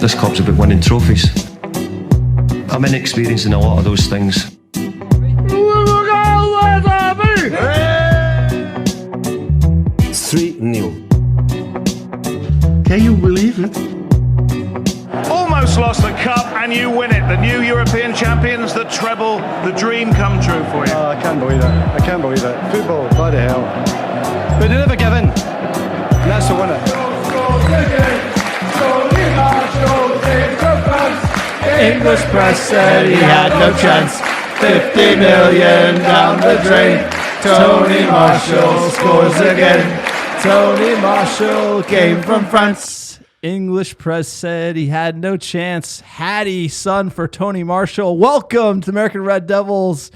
This club's about winning trophies. I'm inexperienced in a lot of those things. 3-0. Can you believe it? Almost lost the cup and you win it. The new European champions, the treble, the dream come true for you. I can't believe it. I can't believe it. Football, bloody hell. But they never give in. And that's the winner. English press said he had no chance. 50 million down the drain. Tony Marshall scores again. Tony Marshall came from France. English press said he had no chance. Hattie, son for Tony Marshall. Welcome to the American Red Devils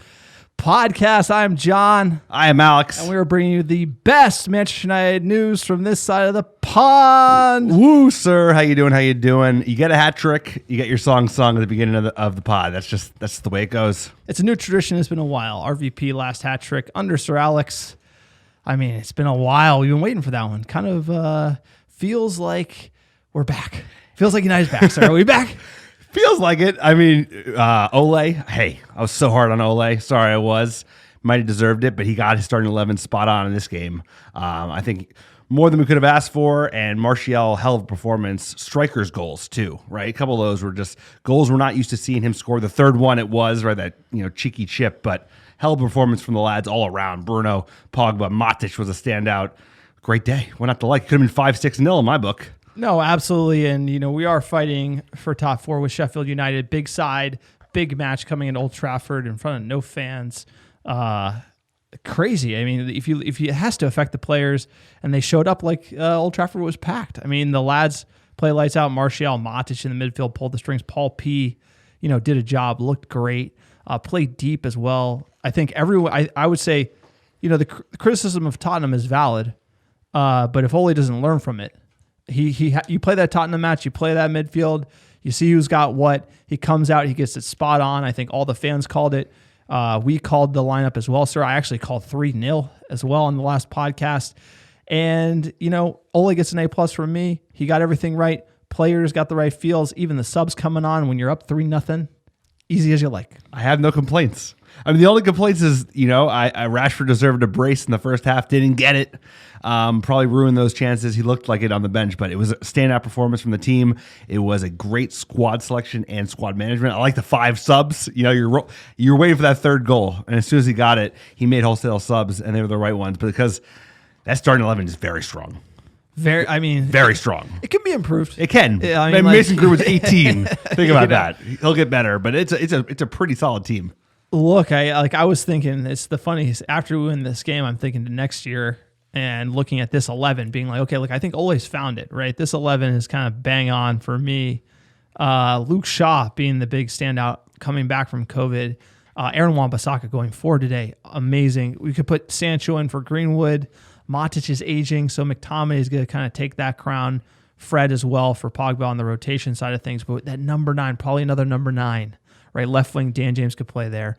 podcast. I'm John. I am Alex. And we are bringing you the best Manchester United news from this side of the pond. Woo, sir. How you doing? How you doing? You get a hat trick. You get your song sung at the beginning of the pod. That's the way it goes. It's a new tradition. It's been a while. RVP last hat trick under Sir Alex. I mean, it's been a while. We've been waiting for that one. Kind of feels like we're back. Feels like United's back. Sir, are we back? Feels like it. I mean, Ole. Hey, I was so hard on Ole. Sorry, I was. Might have deserved it, but he got his starting 11 spot on in this game. I think more than we could have asked for, and Martial, hell of a performance. Strikers goals too, right? A couple of those were just goals we're not used to seeing him score. The third one it was, right, that cheeky chip, but hell of a performance from the lads all around. Bruno, Pogba, Matic was a standout. Great day. Went out to like. Could have been 5-6-0 in my book. No, absolutely. And, we are fighting for top four with Sheffield United. Big side, big match coming in Old Trafford in front of no fans. Crazy. I mean, if it has to affect the players, and they showed up like Old Trafford was packed. I mean, the lads play lights out. Martial, Matic in the midfield pulled the strings. Paul P, did a job, looked great, played deep as well. I think everyone, I would say, the criticism of Tottenham is valid, but if Ole doesn't learn from it, you play that Tottenham match, you play that midfield, you see who's got what, he comes out, he gets it spot on. I think all the fans called it. We called the lineup as well, sir. I actually called 3-0 as well on the last podcast. And, Ole gets an A+ from me. He got everything right. Players got the right feels. Even the subs coming on when you're up 3-0. Easy as you like. I have no complaints. I mean, the only complaints is, Rashford deserved a brace in the first half, didn't get it. Probably ruined those chances. He looked like it on the bench, but it was a standout performance from the team. It was a great squad selection and squad management. I like the 5 subs. You're waiting for that third goal, and as soon as he got it, he made wholesale subs, and they were the right ones. But because that starting 11 is very strong. Very strong. It can be improved. It can. Mason Greenwood was 18. Think about that. He'll get better, but it's a pretty solid team. Look, I was thinking, it's the funniest. After we win this game, I'm thinking to next year and looking at this 11, being like, okay, look, I think Ole's found it, right? This 11 is kind of bang on for me. Luke Shaw being the big standout coming back from COVID. Aaron Wan-Bissaka going forward today, amazing. We could put Sancho in for Greenwood. Matic is aging, so McTominay is going to kind of take that crown. Fred as well for Pogba on the rotation side of things. But that number 9, probably another number 9, right? Left wing, Dan James could play there.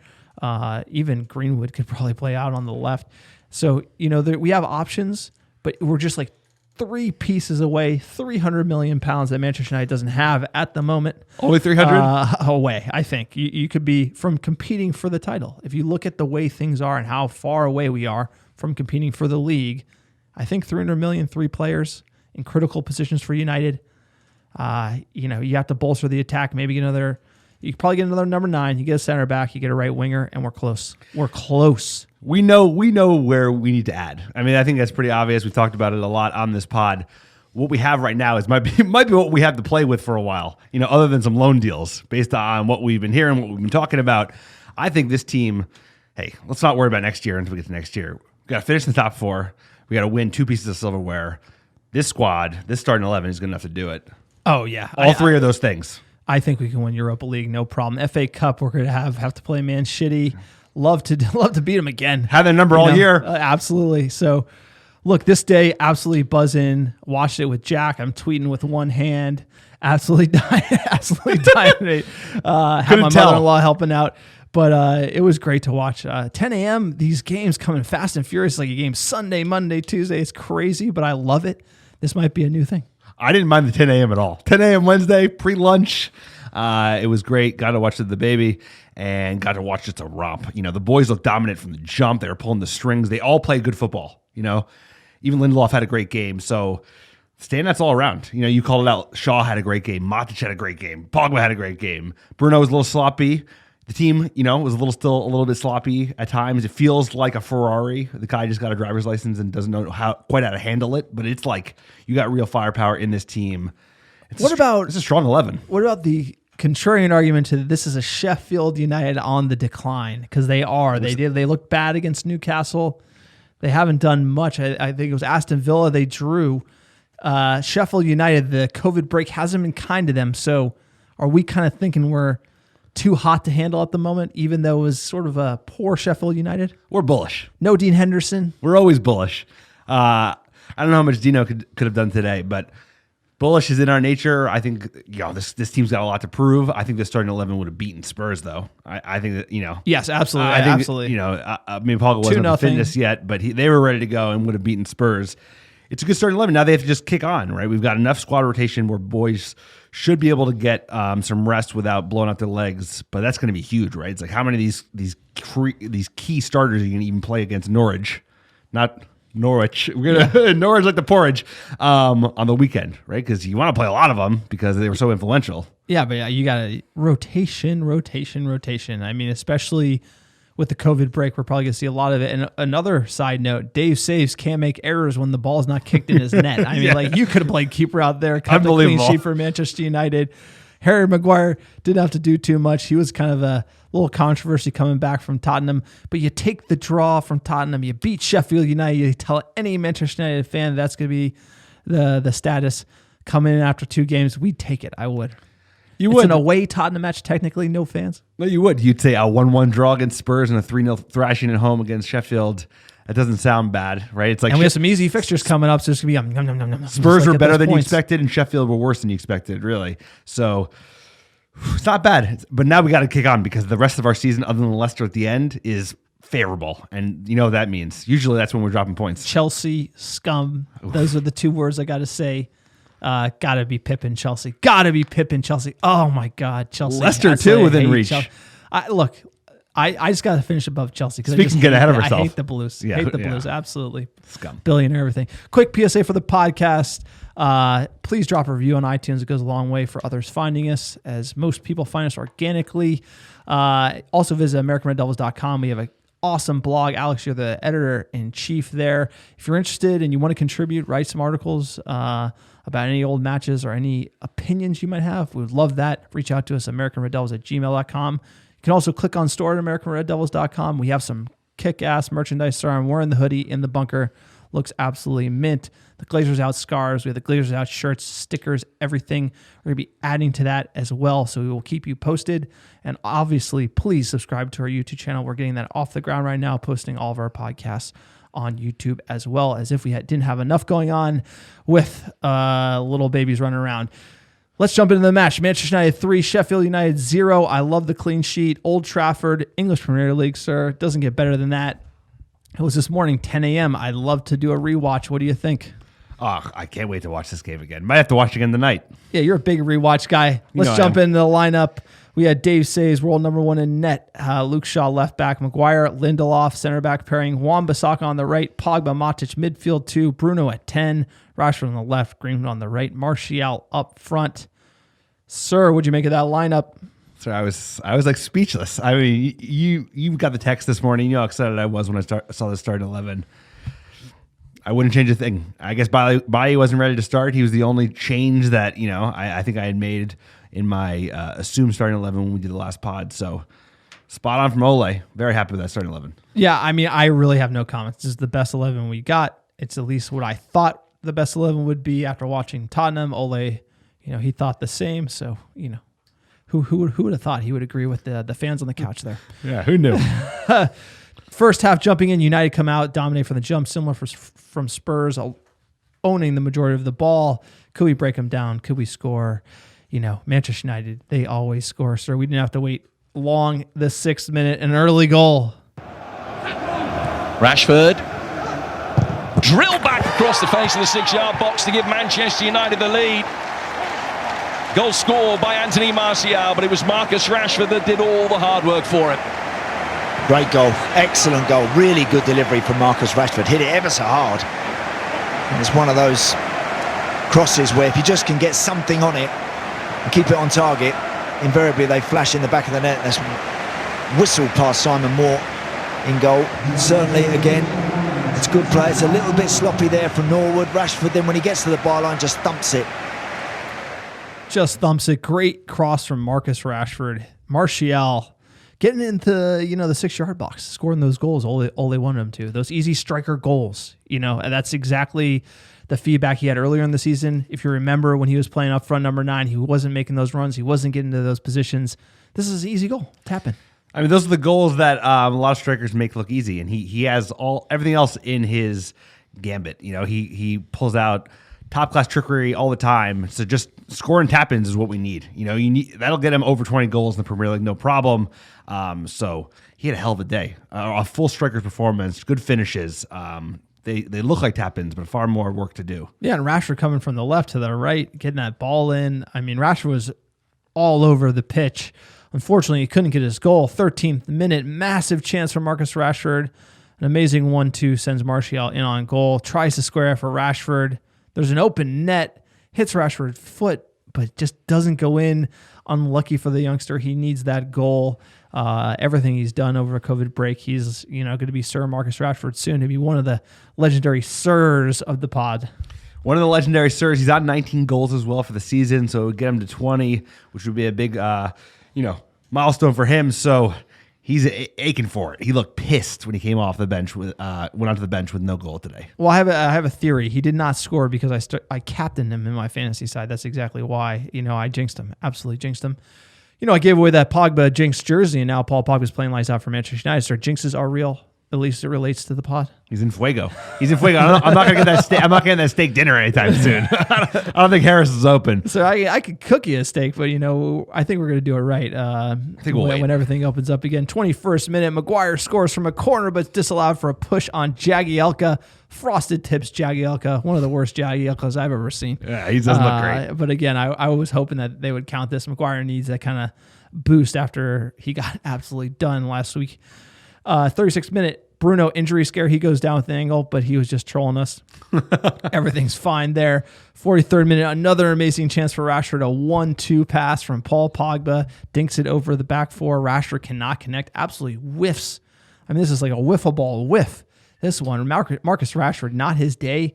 Even Greenwood could probably play out on the left. So, we have options, but we're just like 3 pieces away, 300 million pounds that Manchester United doesn't have at the moment. Only 300? Away, I think. You could be from competing for the title. If you look at the way things are and how far away we are from competing for the league, I think 300 million, 3 players in critical positions for United. You have to bolster the attack, maybe get another. You could probably get another number 9. You get a center back, you get a right winger, and we're close. We're close. We know where we need to add. I mean, I think that's pretty obvious. We've talked about it a lot on this pod. What we have right now might be what we have to play with for a while. Other than some loan deals based on what we've been hearing, what we've been talking about. I think this team. Hey, let's not worry about next year until we get to next year. We got to finish in the top 4. We got to win 2 pieces of silverware. This squad, this starting 11 is good enough to do it. Oh yeah, all 3 of those things. I think we can win Europa League, no problem. FA Cup, we're going to have to play Man City. Love to beat them again. Have their number all year. Absolutely. So, look, this day, absolutely buzzing. Watched it with Jack. I'm tweeting with one hand. Absolutely dying. Have my mother-in-law helping out. But it was great to watch. 10 a.m., these games coming fast and furious, like a game Sunday, Monday, Tuesday. It's crazy, but I love it. This might be a new thing. I didn't mind the 10 a.m. at all. 10 a.m. Wednesday, pre-lunch. It was great. Got to watch the baby and got to watch just a romp. The boys looked dominant from the jump. They were pulling the strings. They all played good football. Even Lindelof had a great game. So standouts all around. You called it out. Shaw had a great game. Matic had a great game. Pogba had a great game. Bruno was a little sloppy. The team, was still a little bit sloppy at times. It feels like a Ferrari. The guy just got a driver's license and doesn't know quite how to handle it. But it's like you got real firepower in this team. It's a strong 11. What about the contrarian argument to this is a Sheffield United on the decline? Because they are. They looked bad against Newcastle. They haven't done much. I think it was Aston Villa they drew. Sheffield United, the COVID break hasn't been kind to them. So are we kind of thinking we're too hot to handle at the moment, even though it was sort of a poor Sheffield United? We're bullish. No Dean Henderson. We're always bullish. I don't know how much Dino could have done today, but bullish is in our nature. I think this team's got a lot to prove. I think the starting 11 would have beaten Spurs, though. I think that Yes, absolutely. I think absolutely. Pogba wasn't the fitness yet, but they were ready to go and would have beaten Spurs. It's a good starting 11. Now they have to just kick on, right? We've got enough squad rotation where boys should be able to get some rest without blowing out their legs, but that's going to be huge, right? It's like how many of these key starters are you going to even play against Norwich? Not Norwich. We're gonna Norwich like the porridge on the weekend, right? Because you want to play a lot of them because they were so influential. Yeah, but you got a rotation. I mean, especially with the COVID break, we're probably going to see a lot of it. And another side note, Dave Saves can't make errors when the ball's not kicked in his net. I mean, you could have played keeper out there, kept a clean sheet for Manchester United. Harry Maguire didn't have to do too much. He was kind of a little controversy coming back from Tottenham. But you take the draw from Tottenham, you beat Sheffield United, you tell any Manchester United fan that's going to be the status coming in after 2 games, we'd take it. I would. It's an away Tottenham match, technically, no fans. No, you would. You'd say a 1-1 draw against Spurs and a 3-0 thrashing at home against Sheffield. That doesn't sound bad, right? It's like, and we have some easy fixtures coming up, so it's going to be Spurs were better than you expected, and Sheffield were worse than you expected, really. So it's not bad. But now we got to kick on because the rest of our season, other than Leicester at the end, is favorable. And you know what that means. Usually that's when we're dropping points. Chelsea, scum. Those are the 2 words I got to say. Gotta be Pippin Chelsea. Gotta be Pippin Chelsea. Oh my God, Chelsea. Leicester too within reach. I just gotta finish above Chelsea because Speaking get ahead of herself. I hate the Blues. Yeah, hate the Blues. Absolutely. Scum. Billionaire everything. Quick PSA for the podcast. Please drop a review on iTunes. It goes a long way for others finding us, as most people find us organically. Also visit americanreddevils.com. We have an awesome blog. Alex, you're the editor-in-chief there. If you're interested and you want to contribute, write some articles about any old matches or any opinions you might have. We would love that. Reach out to us at americanreddevils@gmail.com. You can also click on store at americanreddevils.com. We have some kick-ass merchandise there. I'm wearing the hoodie in the bunker. Looks absolutely mint. The Glazers Out scarves. We have the Glazers Out shirts, stickers, everything. We're going to be adding to that as well, so we will keep you posted. And obviously, please subscribe to our YouTube channel. We're getting that off the ground right now, posting all of our podcasts on YouTube as well, as if we didn't have enough going on with little babies running around. Let's jump into the match. Manchester United 3, Sheffield United 0. I love the clean sheet. Old Trafford, English Premier League, sir. Doesn't get better than that. It was this morning, 10 a.m. I'd love to do a rewatch. What do you think? Oh, I can't wait to watch this game again. Might have to watch it again tonight. Yeah, you're a big rewatch guy. Let's jump into the lineup. We had Dave Says, world number 1 in net. Luke Shaw, left back. Maguire, Lindelof, center back pairing. Wan-Bissaka on the right. Pogba, Matic, midfield 2. Bruno at 10. Rashford on the left. Greenwood on the right. Martial up front. Sir, what'd you make of that lineup? So I was like speechless. I mean, you got the text this morning. You know how excited I was when I saw the starting 11. I wouldn't change a thing. I guess Bailly wasn't ready to start. He was the only change that I think I had made in my assumed starting 11 when we did the last pod. So spot on from Ole. Very happy with that starting 11. Yeah, I mean, I really have no comments. This is the best 11 we got. It's at least what I thought the best 11 would be after watching Tottenham. Ole, he thought the same. So, who would have thought he would agree with the fans on the couch there? Yeah, who knew? First half jumping in, United come out, dominate from the jump, similar from Spurs, owning the majority of the ball. Could we break them down? Could we score? Manchester United, they always score, sir. We didn't have to wait long. The 6th minute, an early goal. Rashford. Drilled back across the face of the 6-yard box to give Manchester United the lead. Goal scored by Anthony Martial, but it was Marcus Rashford that did all the hard work for him. Great goal, excellent goal, really good delivery from Marcus Rashford. Hit it ever so hard. And it's one of those crosses where if you just can get something on it and keep it on target, invariably they flash in the back of the net. That's whistled past Simon Moore in goal. Certainly, again, it's good play. It's a little bit sloppy there from Norwood. Rashford then, when he gets to the byline, just thumps it. Just thumps it. Great cross from Marcus Rashford. Martial getting into, the 6-yard box, scoring those goals, all they wanted him to. Those easy striker goals, and that's exactly the feedback he had earlier in the season. If you remember, when he was playing up front number 9, he wasn't making those runs. He wasn't getting to those positions. This is an easy goal. Tap in. I mean, those are the goals that a lot of strikers make look easy, and he has everything else in his gambit. He pulls out top-class trickery all the time. So just scoring tap-ins is what we need. That'll get him over 20 goals in the Premier League, no problem. So he had a hell of a day. A full striker's performance, good finishes. They look like tap-ins, but far more work to do. Yeah, and Rashford coming from the left to the right, getting that ball in. I mean, Rashford was all over the pitch. Unfortunately, he couldn't get his goal. 13th minute, massive chance for Marcus Rashford. An amazing 1-2 sends Martial in on goal. Tries to square for Rashford. There's an open net. Hits Rashford's foot, but just doesn't go in. Unlucky for the youngster. He needs that goal. Everything he's done over a COVID break, he's going to be Sir Marcus Rashford soon to be one of the legendary sirs of the pod. One of the legendary sirs. He's on 19 goals as well for the season, so it would get him to 20, which would be a big milestone for him. So he's aching for it. He looked pissed when he came off the bench went onto the bench with no goal today. Well, I have a theory. He did not score because I captained him in my fantasy side. That's exactly why. I jinxed him. Absolutely jinxed him. I gave away that Pogba jinx jersey, and now Paul Pogba's playing lights out for Manchester United. So jinxes are real. At least it relates to the pod. He's in fuego. I'm not gonna get that steak. I'm not getting that steak dinner anytime soon. I don't think Harris is open. So I could cook you a steak, but I think we're gonna do it right. I think when everything opens up again. 21st minute, Maguire scores from a corner, but disallowed for a push on Jagielka. Frosted tips Jagielka, one of the worst Jagielkas I've ever seen. Yeah, he doesn't look great. But again, I was hoping that they would count this. Maguire needs that kind of boost after he got absolutely done last week. 36th minute, Bruno injury scare. He goes down with the angle, but he was just trolling us. Everything's fine there. 43rd minute, another amazing chance for Rashford. A 1-2 pass from Paul Pogba. Dinks it over the back four. Rashford cannot connect. Absolutely whiffs. I mean, this is like a wiffle ball whiff. This one, Marcus Rashford, not his day.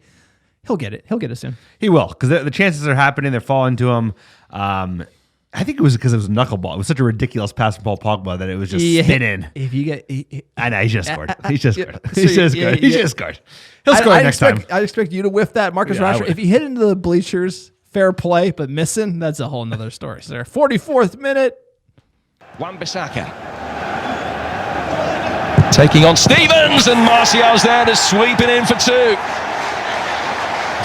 He'll get it. He'll get it soon. He will, because the chances are happening. They're falling to him. I think it was because it was a knuckleball. It was such a ridiculous pass from Paul Pogba that it was just spinning. If you get, I know, he just scored. He just scored. He just scored. He'll score next time. I expect you to whiff that, Marcus Rashford. If you hit into the bleachers, fair play, but missing, that's a whole nother story. So 44th minute. Wan-Bissaka taking on Stevens, and Martial's there to sweep it in for 2.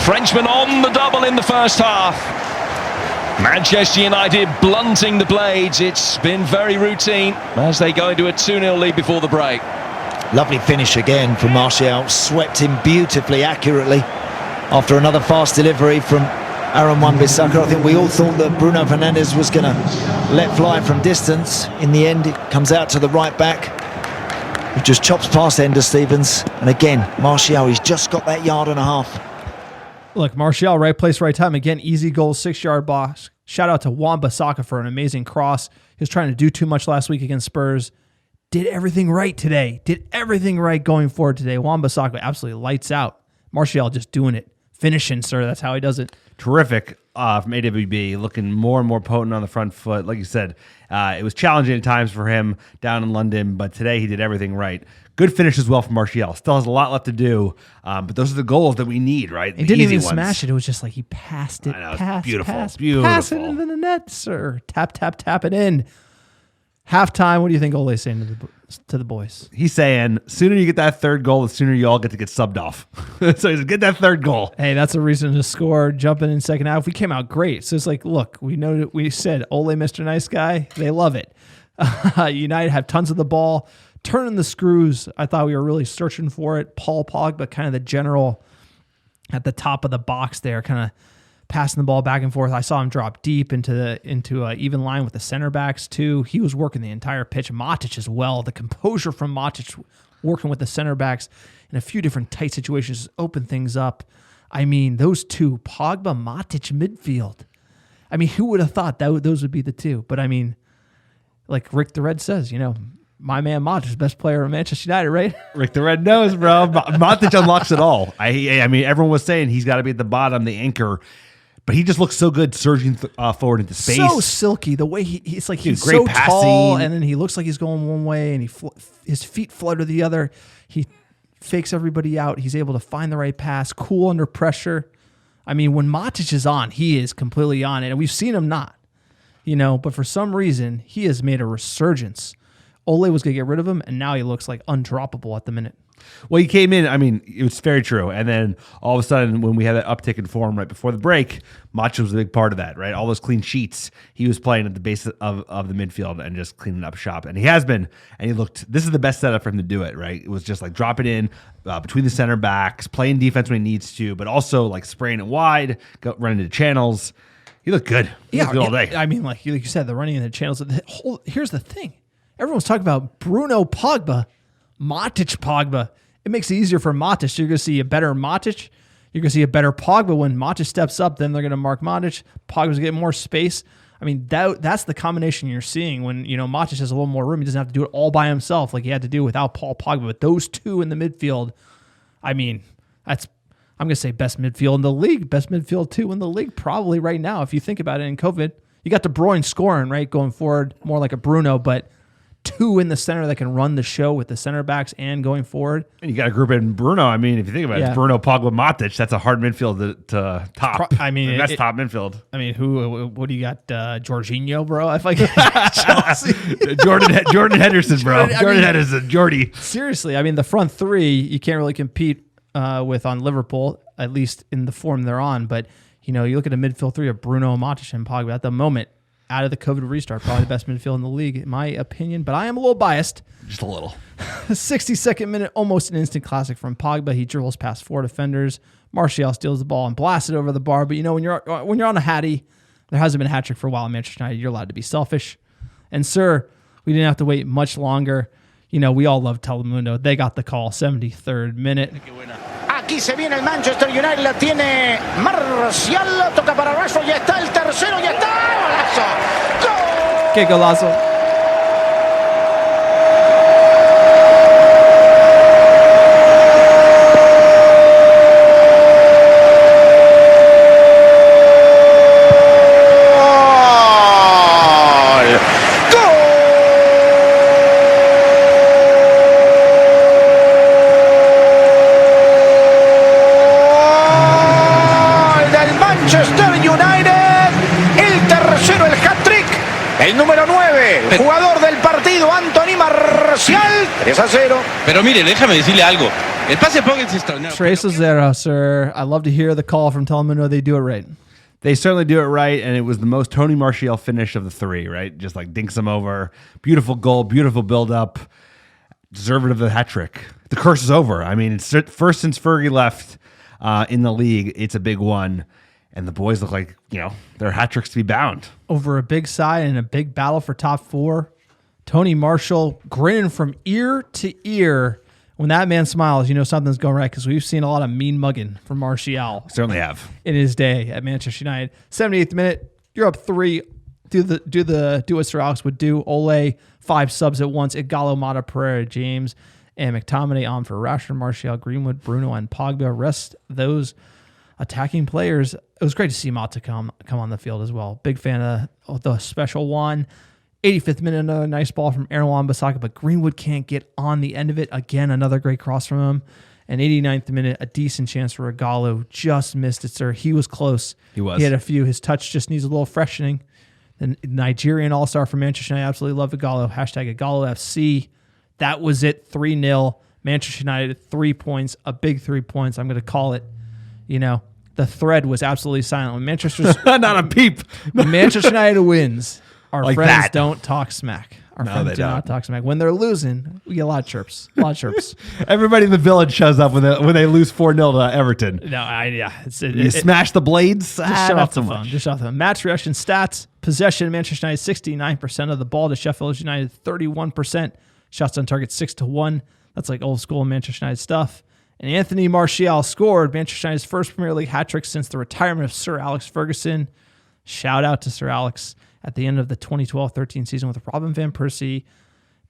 Frenchman on the double in the first half. Manchester United blunting the blades. It's been very routine as they go into a 2-0 lead before the break. Lovely finish again from Martial. Swept him beautifully, accurately. After another fast delivery from Aaron Wan-Bissaka. I think we all thought that Bruno Fernandes was going to let fly from distance. In the end, it comes out to the right back. He just chops past Ender Stevens. And again, Martial, he's just got that yard and a half. Look, Martial, right place, right time. Again, easy goal, 6-yard box. Shout out to Wan-Bissaka for an amazing cross. He was trying to do too much last week against Spurs. Did everything right today. Did everything right going forward today. Wan-Bissaka absolutely lights out. Martial just doing it. Finishing, sir. That's how he does it. Terrific from AWB, looking more and more potent on the front foot. Like you said, it was challenging at times for him down in London, but today he did everything right. Good finish as well from Martial. Still has a lot left to do, but those are the goals that we need, right? He didn't even smash it. It was just like he passed it. I know, beautiful. Pass it into the net, sir. Tap, tap, tap it in. Halftime, what do you think Ole's saying to the boys? He's saying, sooner you get that third goal, the sooner you all get to get subbed off. So he's get that third goal. Hey, that's a reason to score, jumping in second half. We came out great. So it's like, look, we know that we said Ole, Mr. Nice Guy. They love it. United have tons of the ball. Turning the screws, I thought we were really searching for it. Paul Pogba, kind of the general at the top of the box there, kind of passing the ball back and forth. I saw him drop deep into a even line with the center backs too. He was working the entire pitch. Matic as well. The composure from Matic working with the center backs in a few different tight situations, open things up. I mean, those two, Pogba, Matic midfield. I mean, who would have thought that those would be the two? But I mean, like Rick the Red says, my man Matic, best player of Manchester United, right? Rick the Red knows, bro. Matic unlocks it all. I mean, everyone was saying he's got to be at the bottom, the anchor. But he just looks so good surging forward into space. So silky. The way he's great so passing. Tall, and then he looks like he's going one way, and his feet flutter the other. He fakes everybody out. He's able to find the right pass, cool under pressure. I mean, when Matic is on, he is completely on it, and we've seen him not. But for some reason, he has made a resurgence. Ole was going to get rid of him, and now he looks like undroppable at the minute. Well, he came in, I mean, it was very true. And then all of a sudden, when we had that uptick in form right before the break, Macho was a big part of that, right? All those clean sheets, he was playing at the base of the midfield and just cleaning up shop. And he has been, and this is the best setup for him to do it, right? It was just like drop it in between the center backs, playing defense when he needs to, but also like spraying it wide, running into channels. He looked good. He looked good all day. I mean, like you said, the running into channels. Here's the thing. Everyone's talking about Bruno Pogba, Matic Pogba. It makes it easier for Matic. You're going to see a better Matic. You're going to see a better Pogba when Matic steps up. Then they're going to mark Matic. Pogba's getting more space. I mean, that's the combination you're seeing when Matic has a little more room. He doesn't have to do it all by himself like he had to do without Paul Pogba. But those two in the midfield, I mean, I'm going to say best midfield in the league. Best midfield two in the league probably right now. If you think about it in COVID, you got De Bruyne scoring, right, going forward, more like a Bruno, but two in the center that can run the show with the center backs and going forward. And you got to group in Bruno. I mean, if you think about it, it's Bruno, Pogba, Matic. That's a hard midfield to top. I mean, that's top midfield. I mean, what do you got? Jorginho, bro? I like Jordan Henderson, bro. Jordan Henderson, Jordy. Seriously, I mean, the front three you can't really compete with on Liverpool, at least in the form they're on. But you look at a midfield three of Bruno, Matic, and Pogba at the moment. Out of the COVID restart, probably the best midfield in the league, in my opinion. But I am a little biased. Just a little. 62nd minute, almost an instant classic from Pogba. He dribbles past four defenders. Martial steals the ball and blasts it over the bar. But when you're on a hattie, there hasn't been a hat trick for a while in Manchester United. You're allowed to be selfish. And sir, we didn't have to wait much longer. We all love Telemundo. They got the call, 73rd minute. Aquí se viene el Manchester United, la tiene Martial, toca para Rashford, ya está el tercero, ya está, golazo. ¡Gol! ¡Qué golazo! El número 9, jugador del partido, Anthony Martial, 3-0. Pero mire, déjame decirle algo. El pase Pogba es extraordinario. 3-0, sir. I love to hear the call from Telemundo. They do it right. They certainly do it right, and it was the most Tony Martial finish of the three, right? Just like dinks him over. Beautiful goal, beautiful build-up. Deserving of the hat trick. The curse is over. I mean, it's first since Fergie left in the league. It's a big one. And the boys look like, they're hat tricks to be bound. Over a big side and a big battle for top four. Tony Martial grinning from ear to ear. When that man smiles, something's going right because we've seen a lot of mean mugging from Martial. Certainly have. In his day at Manchester United. 78th minute, you're up 3. Do what Sir Alex would do. Ole, 5 subs at once. Igalo, Mata, Pereira, James, and McTominay on for Rashford, Martial, Greenwood, Bruno, and Pogba. Rest those attacking players. It was great to see Mata come on the field as well. Big fan of the special one. 85th minute, another nice ball from Aaron Wan-Bissaka, but Greenwood can't get on the end of it. Again, another great cross from him. And 89th minute, a decent chance for Igalo. Just missed it, sir. He was close. He was. He had a few. His touch just needs a little freshening. The Nigerian all-star from Manchester United. Absolutely love Igalo. Hashtag Igalo FC. That was it. 3-0. Manchester United, 3 points. A big 3 points. I'm going to call it, the thread was absolutely silent. When Manchester's not a peep. When Manchester United wins, our like friends that. don't talk smack. Our No, friends they do not don't. talk smack. When they're losing, we get a lot of chirps. Everybody in the village shows up when they lose 4-0 to Everton. You smash the blades. Just shut not off so the phone. much. Just off the phone. Match reaction stats. Possession, Manchester United 69% of the ball to Sheffield United 31%. Shots on target 6-1. That's like old school Manchester United stuff. And Anthony Martial scored Manchester United's first Premier League hat-trick since the retirement of Sir Alex Ferguson. Shout out to Sir Alex at the end of the 2012-13 season with Robin van Persie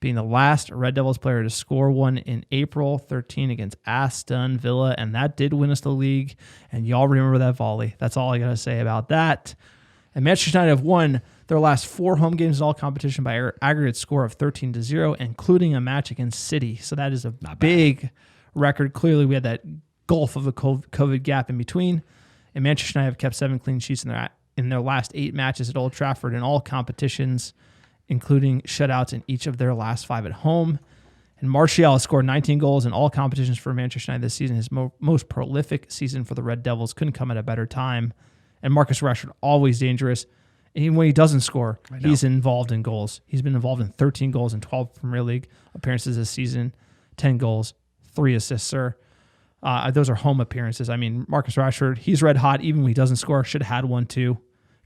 being the last Red Devils player to score one in April 13 against Aston Villa, and that did win us the league. And y'all remember that volley. That's all I got to say about that. And Manchester United have won their last 4 home games in all competition by aggregate score of 13-0, including a match against City. So that is a big record. Clearly, we had that gulf of a COVID gap in between. And Manchester United have kept 7 clean sheets in their last 8 matches at Old Trafford in all competitions, including shutouts in each of their last 5 at home. And Martial has scored 19 goals in all competitions for Manchester United this season, his most prolific season for the Red Devils. Couldn't come at a better time. And Marcus Rashford, always dangerous. And even when he doesn't score, he's involved in goals. He's been involved in 13 goals in 12 Premier League appearances this season, 10 goals, 3 assists, sir. Those are home appearances. I mean, Marcus Rashford, he's red hot. Even when he doesn't score, should have had one too.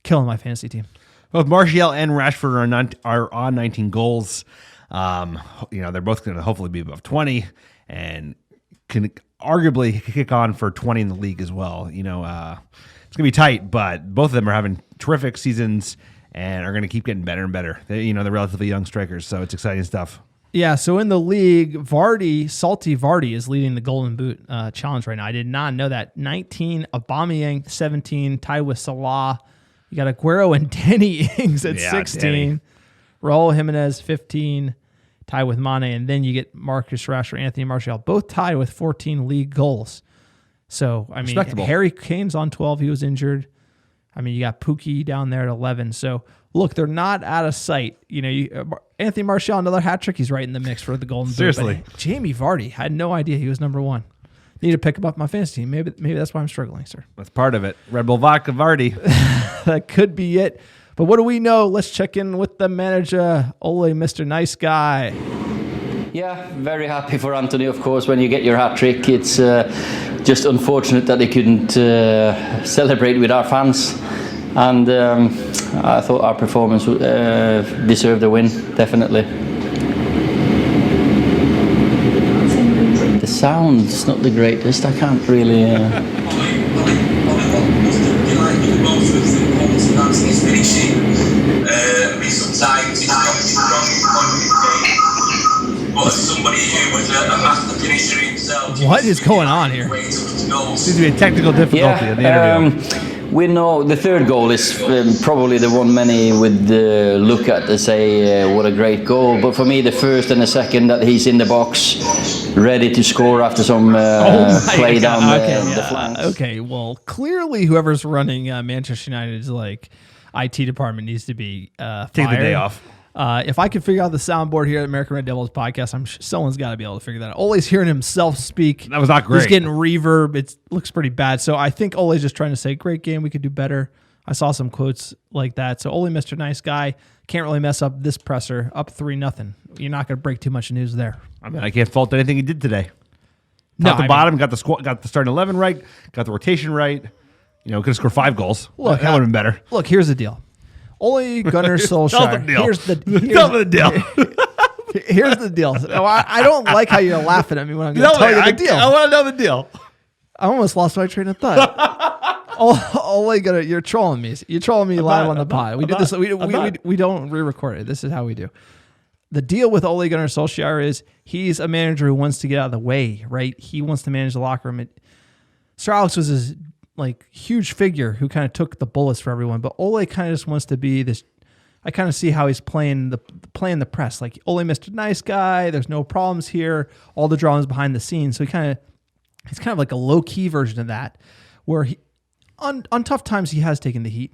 Killing my fantasy team. Both Martial and Rashford are on 19 goals. They're both going to hopefully be above 20 and can arguably kick on for 20 in the league as well. It's going to be tight, but both of them are having terrific seasons and are going to keep getting better and better. They're relatively young strikers, so it's exciting stuff. Yeah, so in the league, Salty Vardy is leading the Golden Boot challenge right now. I did not know that. 19, Aubameyang 17, tied with Salah. You got Aguero and Danny Ings at 16. Danny. Raul Jimenez 15, tied with Mane. And then you get Marcus Rashford, Anthony Martial, both tied with 14 league goals. So, I mean, Harry Kane's on 12. He was injured. I mean, you got Pookie down there at 11. So, look, they're not out of sight. Anthony Martial, another hat trick. He's right in the mix for the Golden Boot. Seriously. Jamie Vardy, I had no idea he was number 1. Need to pick him up my fantasy team. Maybe that's why I'm struggling, sir. That's part of it. Red Bull Vodka Vardy. That could be it. But what do we know? Let's check in with the manager, Ole, Mr. Nice Guy. Yeah, very happy for Anthony, of course, when you get your hat trick. It's just unfortunate that they couldn't celebrate with our fans. And I thought our performance deserved a win, definitely. The sound's not the greatest. I can't really... What is going on here? Seems to be a technical difficulty in the interview. We know the third goal is probably the one many would look at and say, what a great goal. But for me, the first and the second, that he's in the box, ready to score after some play down the flanks. Okay, well, clearly whoever's running Manchester United's IT department needs to be fired. Take the day off. If I could figure out the soundboard here at American Red Devils podcast, I'm sure someone's got to be able to figure that out. Ole's hearing himself speak. That was not great. He's getting reverb. It looks pretty bad. So I think Ole's just trying to say, great game, we could do better. I saw some quotes like that. So Ole, Mr. Nice Guy, can't really mess up this presser. Up 3-0. You're not going to break too much news there. I mean, I can't fault anything he did today. Top to bottom, got the starting 11 right, got the rotation right. Could have scored 5 goals. Look, that would have been better. Look, here's the deal. Ole Gunnar Solskjaer. Here's the deal. Here's the deal. I don't like how you're laughing at me when I'm going to tell you the deal. I want to know the deal. I almost lost my train of thought. Ole Gunnar, you're trolling me. You're trolling me live on the pod. We do this. We don't re-record it. This is how we do. The deal with Ole Gunnar Solskjaer is he's a manager who wants to get out of the way, right? He wants to manage the locker room. Sir Alex was his huge figure who kind of took the bullets for everyone, but Ole kind of just wants to be this. I kind of see how he's playing the press, like Ole, Mr. Nice Guy. There's no problems here. All the drama's behind the scenes. So he's kind of like a low key version of that, where he on tough times he has taken the heat,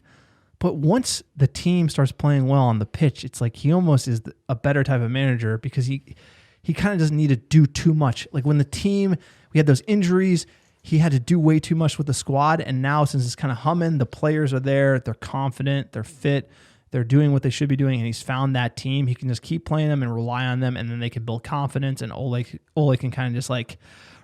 but once the team starts playing well on the pitch, it's like he almost is a better type of manager because he kind of doesn't need to do too much. Like when we had those injuries. He had to do way too much with the squad, and now since it's kind of humming, the players are there, they're confident, they're fit. They're doing what they should be doing, and he's found that team. He can just keep playing them and rely on them, and then they can build confidence, and Ole can kind of just like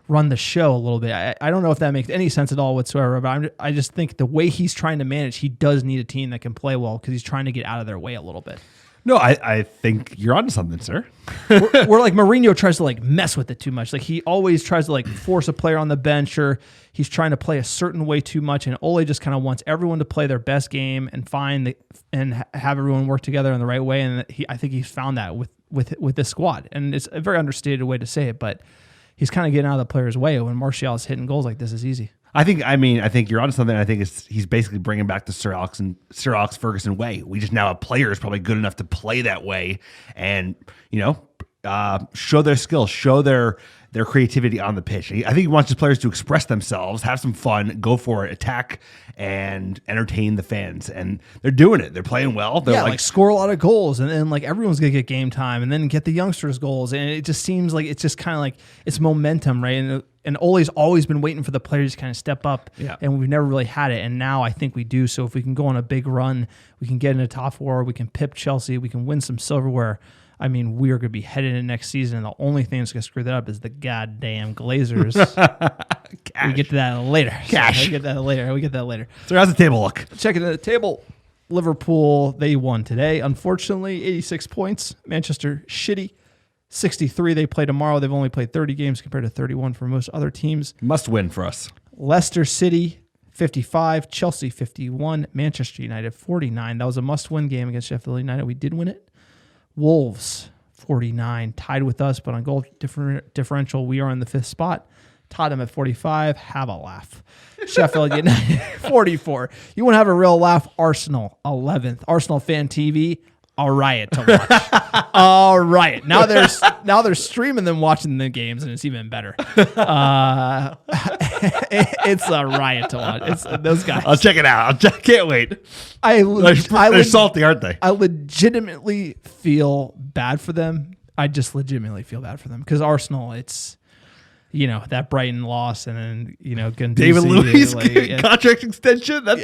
run the show a little bit. I don't know if that makes any sense at all whatsoever, but I just think the way he's trying to manage, he does need a team that can play well because he's trying to get out of their way a little bit. No, I think you're onto something, sir. Where like Mourinho tries to like mess with it too much. Like he always tries to like force a player on the bench, or he's trying to play a certain way too much. And Ole just kind of wants everyone to play their best game and have everyone work together in the right way. And I think he's found that with this squad. And it's a very understated way to say it, but he's kind of getting out of the player's way. When Martial is hitting goals like this, is easy. I think you're onto something. I think he's basically bringing back the Sir Alex Ferguson way. We just now have players probably good enough to play that way, and show their skills, show their creativity on the pitch. I think he wants his players to express themselves, have some fun, go for it, attack, and entertain the fans. And they're doing it. They're playing well. They're like score a lot of goals, and then like everyone's gonna get game time, and then get the youngsters goals. And it just seems like it's just kind of like it's momentum, right? And Ole's always been waiting for the players to kind of step up, and we've never really had it. And now I think we do. So if we can go on a big run, we can get into top four, we can pip Chelsea, we can win some silverware. I mean, we are going to be headed into next season, and the only thing that's going to screw that up is the goddamn Glazers. We get to that later. We get that later. So how's the table look? Checking the table. Liverpool, they won today. Unfortunately, 86 points. Manchester, shitty. 63 they play tomorrow. They've only played 30 games compared to 31 for most other teams. Must win for us. Leicester City, 55. Chelsea, 51. Manchester United, 49. That was a must-win game against Sheffield United. We did win it. Wolves, 49, tied with us, but on goal differential, we are in the 5th spot. Tottenham at 45, have a laugh. Sheffield United, 44. You want to have a real laugh? Arsenal, 11th. Arsenal Fan TV, a riot to watch. All right. Now they're streaming them, watching the games, and it's even better. It's a riot to watch. It's those guys. I'll check it out. Can't wait. They're salty, aren't they? I legitimately feel bad for them. I just legitimately feel bad for them because Arsenal, it's that Brighton loss, and then Guendouzi, David Luiz contract extension. That's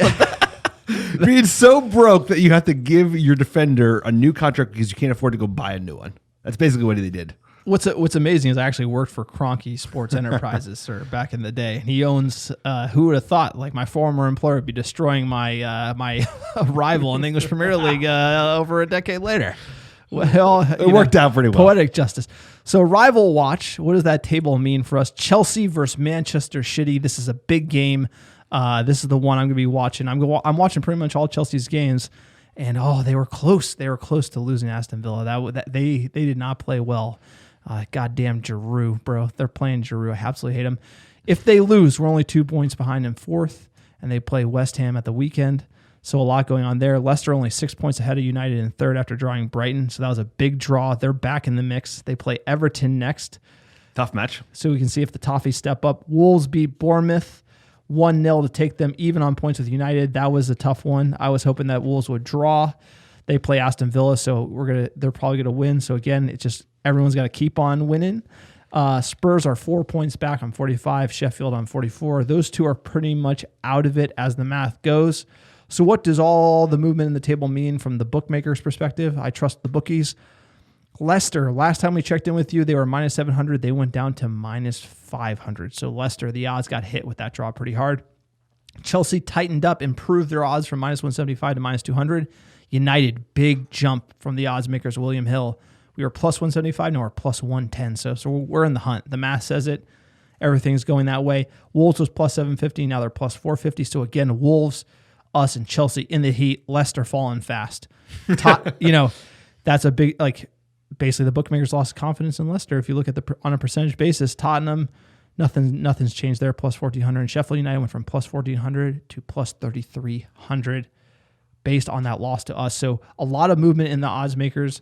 being so broke that you have to give your defender a new contract because you can't afford to go buy a new one. That's basically what they did. What's amazing is I actually worked for Kroenke Sports Enterprises, sir, back in the day. And he owns, who would have thought, like my former employer would be destroying my my rival in the English Premier League over a decade later. Well, it worked out pretty well. Poetic justice. So rival watch, what does that table mean for us? Chelsea versus Manchester City. This is a big game. This is the one I'm going to be watching. I'm watching pretty much all Chelsea's games. And they were close. They were close to losing Aston Villa. They did not play well. Goddamn Giroud, bro. They're playing Giroud. I absolutely hate him. If they lose, we're only 2 points behind in 4th, and they play West Ham at the weekend. So a lot going on there. Leicester only 6 points ahead of United in 3rd after drawing Brighton. So that was a big draw. They're back in the mix. They play Everton next. Tough match. So we can see if the Toffees step up. Wolves beat Bournemouth 1-0 to take them even on points with United. That was a tough one. I was hoping that Wolves would draw. They play Aston Villa, so they're probably gonna win. So again, it's just everyone's got to keep on winning. Spurs are 4 points back on 45. Sheffield on 44. Those two are pretty much out of it as the math goes. So what does all the movement in the table mean from the bookmakers' perspective? I trust the bookies. Leicester, last time we checked in with you, they were minus 700. They went down to minus 500. So Leicester, the odds got hit with that draw pretty hard. Chelsea tightened up, improved their odds from minus 175 to minus 200. United, big jump from the odds makers, William Hill. We were plus 175, now we're plus 110. So we're in the hunt. The math says it. Everything's going that way. Wolves was plus 750, now they're plus 450. So again, Wolves, us, and Chelsea in the heat. Leicester falling fast. That's a big, basically the bookmakers lost confidence in Leicester. If you look at on a percentage basis, Tottenham, nothing's changed there, plus 1,400. And Sheffield United went from plus 1,400 to plus 3,300 based on that loss to us. So a lot of movement in the odds makers.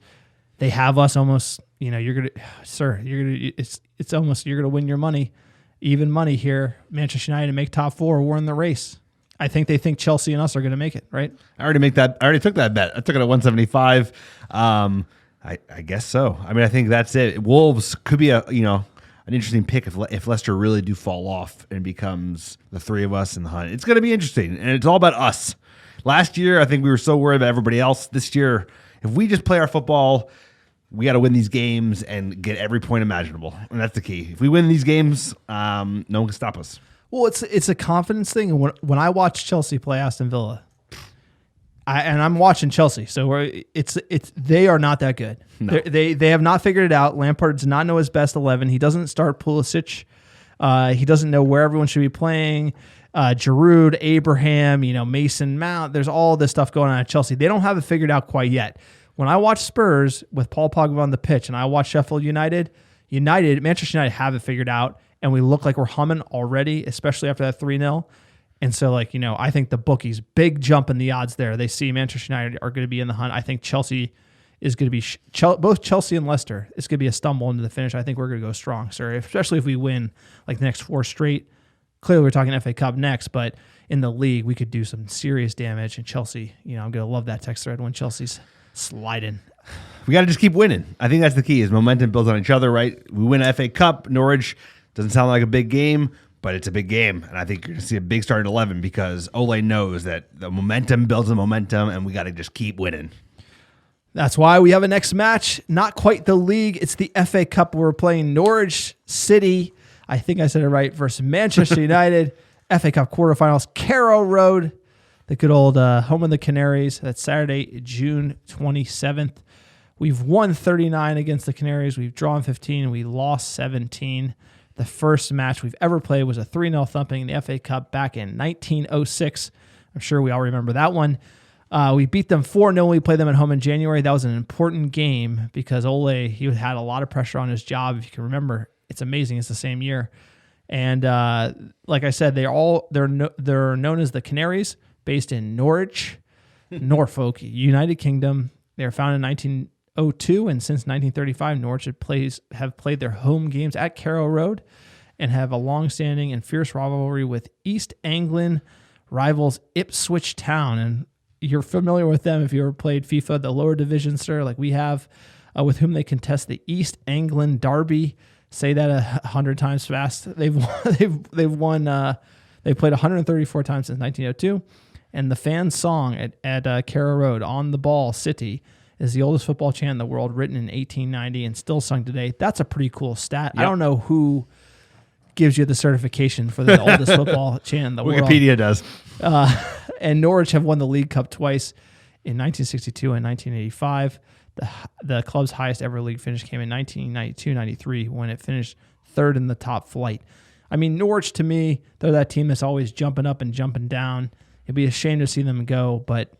They have us almost, you're going to win your money, even money here. Manchester United to make top 4. We're in the race. I think they think Chelsea and us are going to make it, right? I already took that bet. I took it at 175. I guess so. I mean, I think that's it. Wolves could be an interesting pick if Leicester really do fall off and becomes the three of us in the hunt. It's going to be interesting, and it's all about us. Last year, I think we were so worried about everybody else. This year, if we just play our football, we got to win these games and get every point imaginable. And that's the key. If we win these games, no one can stop us. Well, it's a confidence thing. When I watch Chelsea play Aston Villa, and I'm watching Chelsea, so they are not that good. No. They have not figured it out. Lampard does not know his best 11. He doesn't start Pulisic. He doesn't know where everyone should be playing. Giroud, Abraham, Mason Mount. There's all this stuff going on at Chelsea. They don't have it figured out quite yet. When I watch Spurs with Paul Pogba on the pitch, and I watch Sheffield United, Manchester United have it figured out, and we look like we're humming already, especially after that 3-0. And so, I think the bookies, big jump in the odds there. They see Manchester United are going to be in the hunt. I think Chelsea is going to be, both Chelsea and Leicester, it's going to be a stumble into the finish. I think we're going to go strong, sir, especially if we win the next 4 straight. Clearly, we're talking FA Cup next, but in the league, we could do some serious damage. And Chelsea, I'm going to love that text thread when Chelsea's sliding. We got to just keep winning. I think that's the key, is momentum builds on each other, right? We win FA Cup. Norwich doesn't sound like a big game, but it's a big game. And I think you're going to see a big starting 11 because Ole knows that the momentum builds the momentum, and we got to just keep winning. That's why we have a next match. Not quite the league. It's the FA Cup. We're playing Norwich City, I think I said it right, versus Manchester United. FA Cup quarterfinals, Carrow Road, the good old home of the Canaries. That's Saturday, June 27th. We've won 39 against the Canaries. We've drawn 15. We lost 17. The first match we've ever played was a 3-0 thumping in the FA Cup back in 1906. I'm sure we all remember that one. We beat them 4-0. We played them at home in January. That was an important game because Ole, he had a lot of pressure on his job. If you can remember, it's amazing. It's the same year. And like I said, they're known as the Canaries, based in Norwich, Norfolk, United Kingdom. They were founded in 1902, and since 1935, Norwich have played their home games at Carrow Road and have a long-standing and fierce rivalry with East Anglia rivals Ipswich Town. And you're familiar with them if you ever played FIFA, the lower division, sir, like we have, with whom they contest the East Anglia Derby. Say that 100 times fast. They've won. They played 134 times since 1902, and the fan song at Carrow Road, "On the Ball City," is the oldest football chant in the world, written in 1890 and still sung today. That's a pretty cool stat. Yep. I don't know who gives you the certification for the oldest football chant in the world. Wikipedia does. And Norwich have won the league cup twice, in 1962 and 1985. The club's highest ever league finish came in 1992-93 when it finished third in the top flight. I mean, Norwich, to me, they're that team that's always jumping up and jumping down. It'd be a shame to see them go, but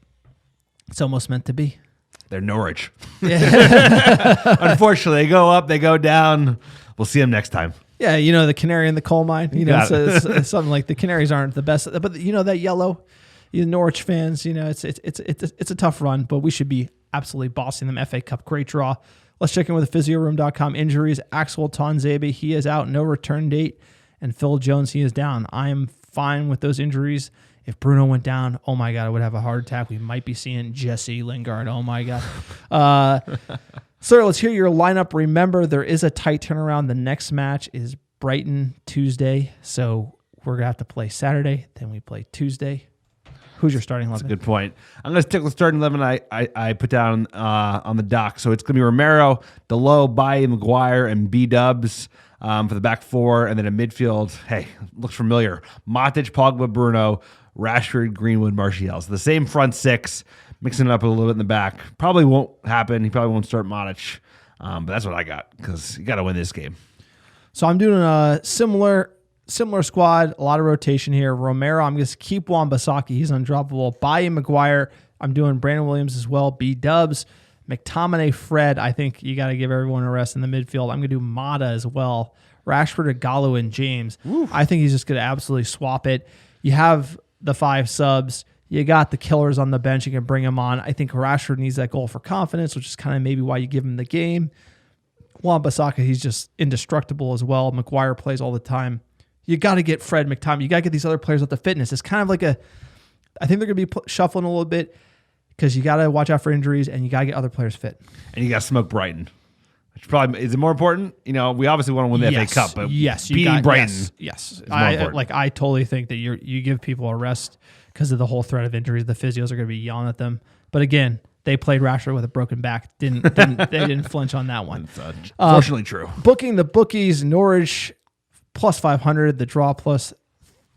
it's almost meant to be. They're Norwich. Unfortunately, they go up, they go down. We'll see them next time. Yeah, the canary in the coal mine. It's something like the Canaries aren't the best, but that yellow, Norwich fans, it's a tough run, but we should be absolutely bossing them. FA Cup, great draw. Let's check in with physioroom.com. Injuries, Axel Tonzebe, he is out, no return date. And Phil Jones, he is down. I am fine with those injuries. If Bruno went down, oh my God, I would have a heart attack. We might be seeing Jesse Lingard. Oh my God. Sir, let's hear your lineup. Remember, there is a tight turnaround. The next match is Brighton Tuesday. So we're going to have to play Saturday. Then we play Tuesday. Who's your starting 11? That's a good point. I'm going to stick with starting 11 I put down on the dock. So it's going to be Romero, Dalot, Bailly, Maguire, and B-Dubs for the back four. And then in midfield, hey, looks familiar. Matic, Pogba, Bruno, Rashford, Greenwood, Martial. So the same front six, mixing it up a little bit in the back. Probably won't happen. He probably won't start Matic. But that's what I got because you got to win this game. So I'm doing a similar squad, a lot of rotation here. Romero, I'm going to keep Wan-Bissaka. He's undroppable. Bailly, Maguire, I'm doing Brandon Williams as well. B-Dubs, McTominay, Fred. I think you got to give everyone a rest in the midfield. I'm going to do Mata as well. Rashford, Gallo, and James. Oof. I think he's just going to absolutely swap it. You have the 5 subs. You got the killers on the bench. You can bring them on. I think Rashford needs that goal for confidence, which is kind of maybe why you give him the game. Wan-Bissaka, he's just indestructible as well. Maguire plays all the time. You got to get Fred, McTominay. You got to get these other players with the fitness. It's kind of like I think they're going to be shuffling a little bit because you got to watch out for injuries and you got to get other players fit. And you got to smoke Brighton. Which probably is it more important? We obviously want to win the FA Cup, but beating Brighton. Yes. I totally think that you give people a rest because of the whole threat of injuries. The physios are going to be yelling at them. But again, they played Rashford with a broken back. They didn't flinch on that one. Fortunately true. Booking the bookies, Norwich plus 500, the draw plus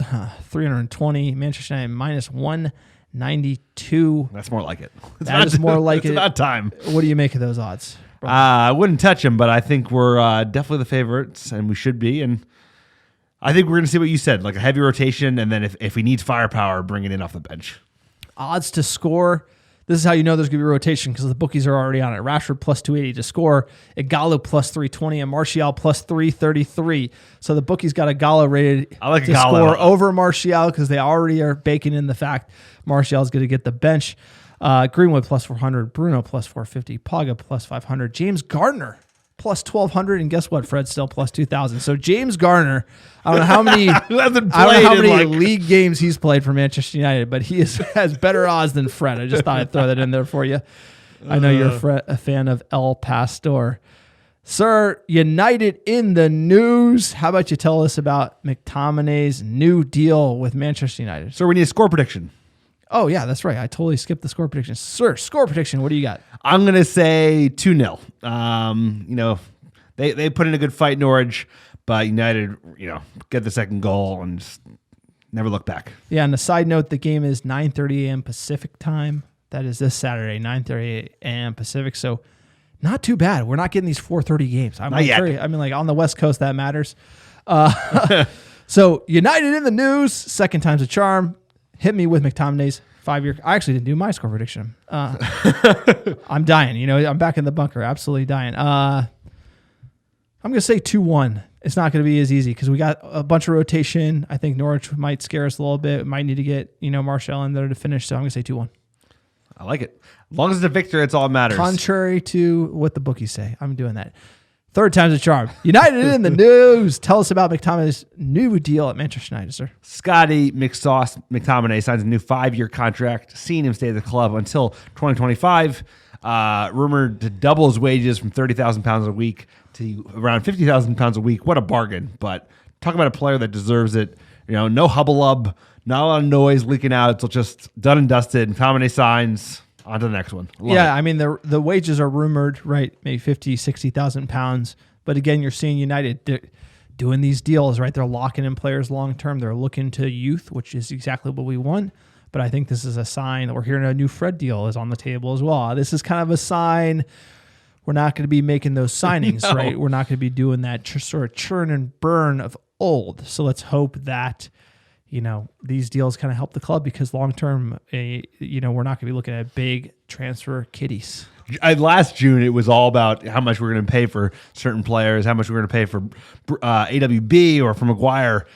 320, Manchester United minus 192. That's more like it. That is more like it. It's about time. What do you make of those odds? I wouldn't touch them, but I think we're definitely the favorites, and we should be. And I think we're going to see what you said, like a heavy rotation, and then if he needs firepower, bring it in off the bench. Odds to score. This is how you know there's going to be rotation because the bookies are already on it. Rashford plus 280 to score, Igalo plus 320, and Martial plus 333. So the bookies got Igalo rated to score over Martial because they already are baking in the fact Martial is going to get the bench. Greenwood plus 400, Bruno plus 450, Pogba plus 500, James Gardner plus 1,200, and guess what? Fred's still plus 2,000. So James Gardner, I don't know how many, league games he's played for Manchester United, but he has better odds than Fred. I just thought I'd throw that in there for you. I know you're a fan of El Pastor. Sir, United in the news. How about you tell us about McTominay's new deal with Manchester United? So we need a score prediction. Oh, yeah, that's right. I totally skipped the score prediction. Sir, score prediction, what do you got? I'm going to say 2-0. They put in a good fight, Norwich, but United, get the second goal and just never look back. Yeah, and a side note, the game is 9:30 a.m. Pacific time. That is this Saturday, 9:30 a.m. Pacific. So not too bad. We're not getting these 4:30 games. Not yet. On the West Coast, that matters. So United in the news, second time's a charm. Hit me with McTominay's 5-year. I actually didn't do my score prediction. I'm dying. I'm back in the bunker. Absolutely dying. I'm going to say 2-1. It's not going to be as easy because we got a bunch of rotation. I think Norwich might scare us a little bit. Might need to get, Martial in there to finish. So I'm going to say 2-1. I like it. As long as it's a victory, it's all that matters. Contrary to what the bookies say. I'm doing that. Third time's a charm. United in the news. Tell us about McTominay's new deal at Manchester United, sir. Scotty McSauce McTominay signs a new 5-year contract, seeing him stay at the club until 2025. Rumored to double his wages from £30,000 a week to around £50,000 a week. What a bargain. But talk about a player that deserves it. No hubble-lub, not a lot of noise leaking out. It's just done and dusted. McTominay signs. On to the next one. Love it. I mean, the wages are rumored, right? Maybe 50, 60,000 pounds. But again, you're seeing United doing these deals, right? They're locking in players long term. They're looking to youth, which is exactly what we want. But I think this is a sign that we're hearing a new Fred deal is on the table as well. This is kind of a sign we're not going to be making those signings, no. Right? We're not going to be doing that sort of churn and burn of old. So let's hope that these deals kind of help the club because long-term, we're not going to be looking at big transfer kitties. Last June, it was all about how much we're going to pay for certain players, how much we're going to pay for AWB or for Maguire.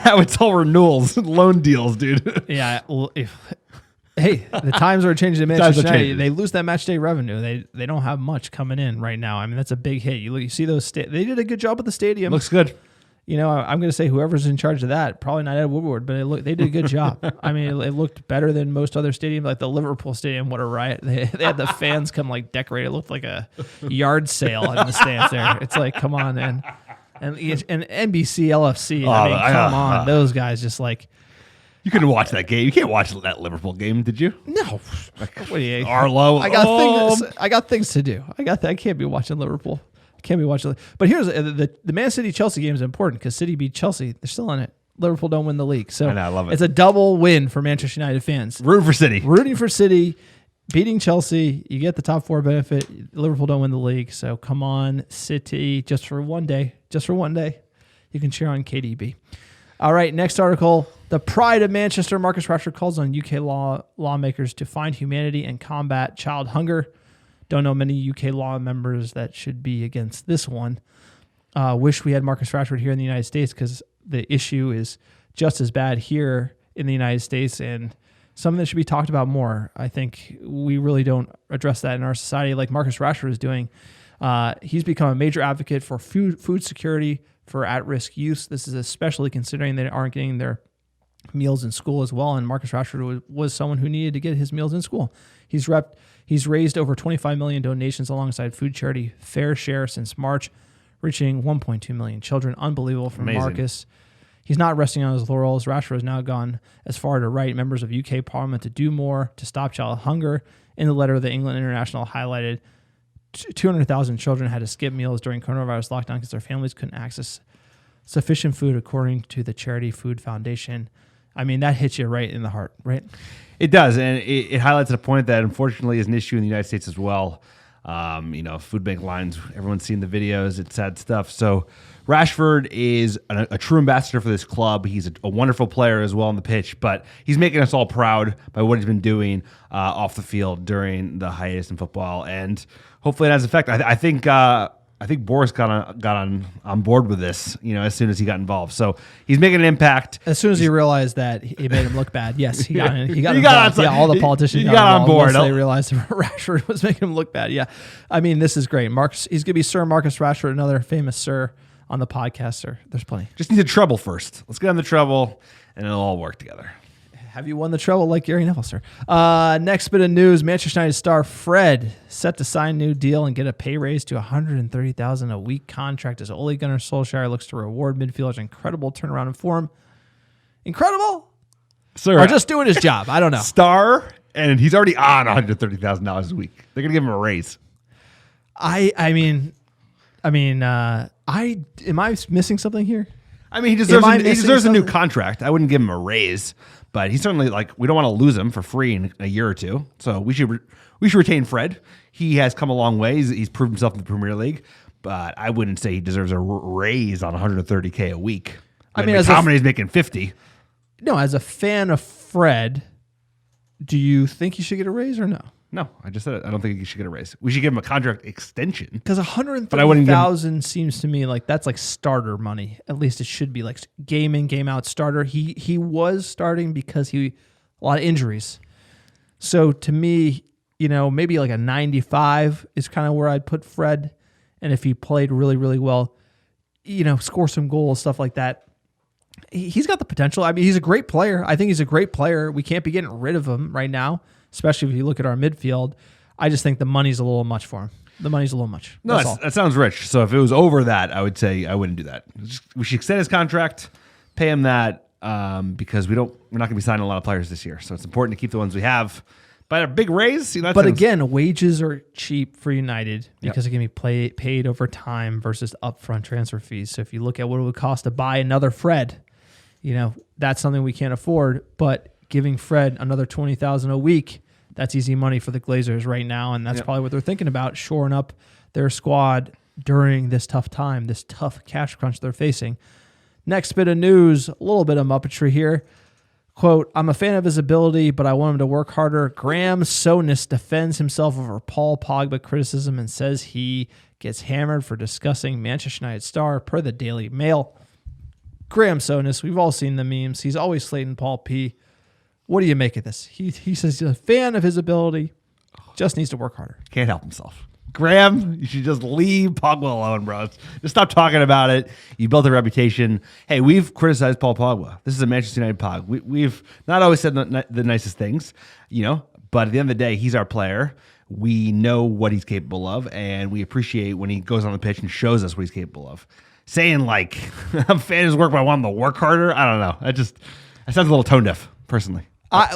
Now it's all renewals, loan deals, dude. Yeah. Well, the times are changing in Manchester United. They lose that match day revenue. They don't have much coming in right now. I mean, that's a big hit. You see those. They did a good job at the stadium. Looks good. I'm going to say whoever's in charge of that, probably not Ed Woodward, but they did a good job. I mean, it looked better than most other stadiums, like the Liverpool Stadium. What a riot. They had the fans come decorate. It looked like a yard sale in the stands there. It's like, come on, man. And NBC, LFC, come on. Those guys just You couldn't watch that game. You can't watch that Liverpool game, did you? No. Arlo. I got things to do. I can't be watching Liverpool. Can't be watching. But here's the Man City Chelsea game is important because City beat Chelsea. They're still in it. Liverpool don't win the league. So I love it. It's a double win for Manchester United fans. Rooting for City, beating Chelsea. You get the top 4 benefit. Liverpool don't win the league. So come on, City, just for one day. You can cheer on KDB. All right, next article. The pride of Manchester, Marcus Rashford calls on UK lawmakers to find humanity and combat child hunger. Don't know many UK law members that should be against this one. Wish we had Marcus Rashford here in the United States because the issue is just as bad here in the United States and something that should be talked about more. I think we really don't address that in our society like Marcus Rashford is doing. He's become a major advocate for food security for at-risk youth. This is especially considering they aren't getting their meals in school as well. And Marcus Rashford was someone who needed to get his meals in school. He's raised over 25 million donations alongside food charity Fair Share since March, reaching 1.2 million children. Unbelievable from Marcus. He's not resting on his laurels. Rashford has now gone as far to write members of UK Parliament to do more to stop child hunger. In the letter, the England International highlighted 200,000 children had to skip meals during coronavirus lockdown because their families couldn't access sufficient food, according to the Charity Food Foundation. I mean, that hits you right in the heart, right? It does, and it highlights a point that unfortunately is an issue in the United States as well. Food bank lines, everyone's seen the videos, it's sad stuff. So Rashford is a true ambassador for this club. He's a wonderful player as well on the pitch, but he's making us all proud by what he's been doing off the field during the hiatus in football, and hopefully it has effect. I think Boris got on board with this, as soon as he got involved. So he's making an impact. As soon as he realized that he made him look bad, yes, he got involved. On, yeah, all the politicians got on board. Once they realized Rashford was making him look bad. Yeah, I mean, this is great. He's gonna be Sir Marcus Rashford, another famous Sir on the podcast. Sir, there's plenty. Just need the treble first. Let's get on the treble, and it'll all work together. Have you won the treble like Gary Neville, sir? Next bit of news: Manchester United star Fred set to sign a new deal and get a pay raise to $130,000 a week contract as Ole Gunnar Solskjaer looks to reward midfielder's incredible turnaround in form. Incredible, sir, or just doing his job? I don't know. Star, and he's already on $130,000 a week. They're gonna give him a raise. I mean, am I missing something here? I mean, he deserves a new contract. I wouldn't give him a raise, but he's certainly we don't want to lose him for free in a year or two. So we should retain Fred. He has come a long way. He's proved himself in the Premier League, but I wouldn't say he deserves a raise on $130K a week. I mean, McTominay's making 50. No, as a fan of Fred, do you think he should get a raise or no? No, I just said it. I don't think he should get a raise. We should give him a contract extension. Because $130,000 seems to me like that's like starter money. At least it should be like game in, game out starter. He was starting because a lot of injuries. So to me, maybe like a 95 is kind of where I'd put Fred. And if he played really, really well, score some goals, stuff like that. He's got the potential. I mean, he's a great player. I think he's a great player. We can't be getting rid of him right now, especially if you look at our midfield. I just think the money's a little much for him. The money's a little much. No, that sounds rich. So if it was over that, I would say I wouldn't do that. We should extend his contract, pay him that, because we're not going to be signing a lot of players this year. So it's important to keep the ones we have. But a big raise, again, wages are cheap for United because it can be paid over time versus upfront transfer fees. So if you look at what it would cost to buy another Fred, that's something we can't afford. But giving Fred another $20,000 a week, that's easy money for the Glazers right now, and that's probably what they're thinking about, shoring up their squad during this tough time, this tough cash crunch they're facing. Next bit of news, a little bit of muppetry here. Quote, I'm a fan of his ability, but I want him to work harder. Graham Souness defends himself over Paul Pogba criticism and says he gets hammered for discussing Manchester United star per the Daily Mail. Graham Souness, we've all seen the memes. He's always slating Paul P. What do you make of this? He says he's a fan of his ability, just needs to work harder. Can't help himself. Graham, you should just leave Pogba alone, bro. Just stop talking about it. You built a reputation. Hey, we've criticized Paul Pogba. This is a Manchester United pod. We've not always said the nicest things, but at the end of the day, he's our player. We know what he's capable of, and we appreciate when he goes on the pitch and shows us what he's capable of. Saying I'm a fan of his work, but I want him to work harder. I don't know. That sounds a little tone deaf, personally.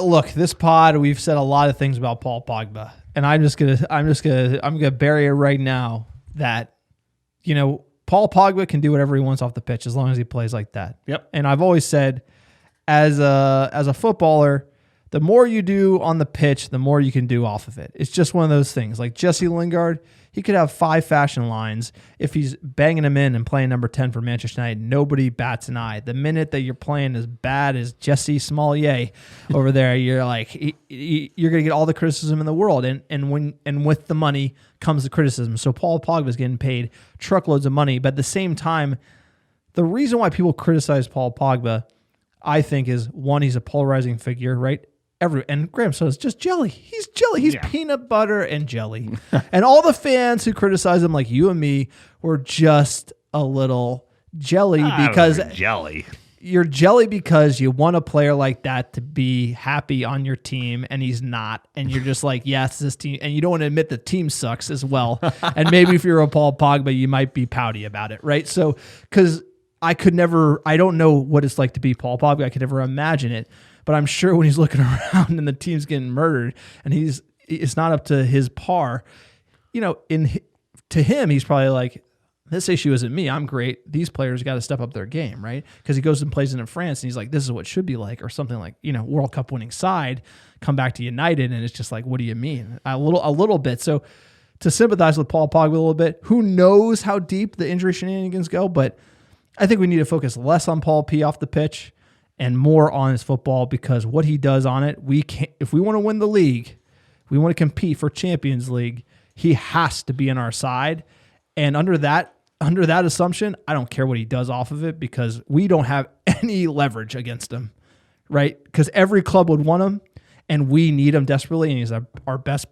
Look, this pod, we've said a lot of things about Paul Pogba, and I'm gonna bury it right now that, Paul Pogba can do whatever he wants off the pitch as long as he plays like that. Yep. And I've always said, as a footballer, the more you do on the pitch, the more you can do off of it. It's just one of those things. Like Jesse Lingard, he could have 5 fashion lines. If he's banging them in and playing number 10 for Manchester United, nobody bats an eye. The minute that you're playing as bad as Jesse Smollett over there, you're like, you're going to get all the criticism in the world. And with the money comes the criticism. So Paul Pogba's getting paid truckloads of money. But at the same time, the reason why people criticize Paul Pogba, I think, is one, he's a polarizing figure, right? And Graham says just jelly. He's jelly. He's peanut butter and jelly. And all the fans who criticize him, like you and me, were just a little jelly because you're jelly because you want a player like that to be happy on your team, and he's not. And you're just like, yes, this team, and you don't want to admit the team sucks as well. And maybe if you're a Paul Pogba, you might be pouty about it, right? So, because I don't know what it's like to be Paul Pogba. I could never imagine it. But I'm sure when he's looking around and the team's getting murdered and it's not up to his par, to him, he's probably like, this issue isn't me. I'm great. These players got to step up their game, right? Because he goes and plays in France and he's like, this is what it should be like, or something like, World Cup winning side, come back to United, and it's just like, what do you mean? A little bit. So to sympathize with Paul Pogba a little bit, who knows how deep the injury shenanigans go, but I think we need to focus less on Paul P off the pitch and more on his football, because what he does on it, if we want to win the league, we want to compete for Champions League, he has to be on our side. And under that assumption, I don't care what he does off of it, because we don't have any leverage against him, right? Because every club would want him, and we need him desperately, and he's our best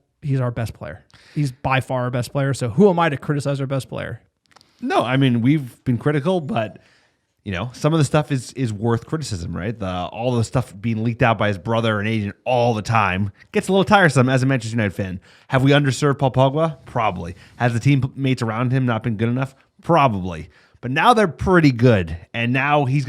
player. He's by far our best player, so who am I to criticize our best player? No, I mean, we've been critical, but some of the stuff is worth criticism, right? All the stuff being leaked out by his brother and agent all the time gets a little tiresome as a Manchester United fan. Have we underserved Paul Pogba? Probably. Has the teammates around him not been good enough? Probably. But now they're pretty good, and now he's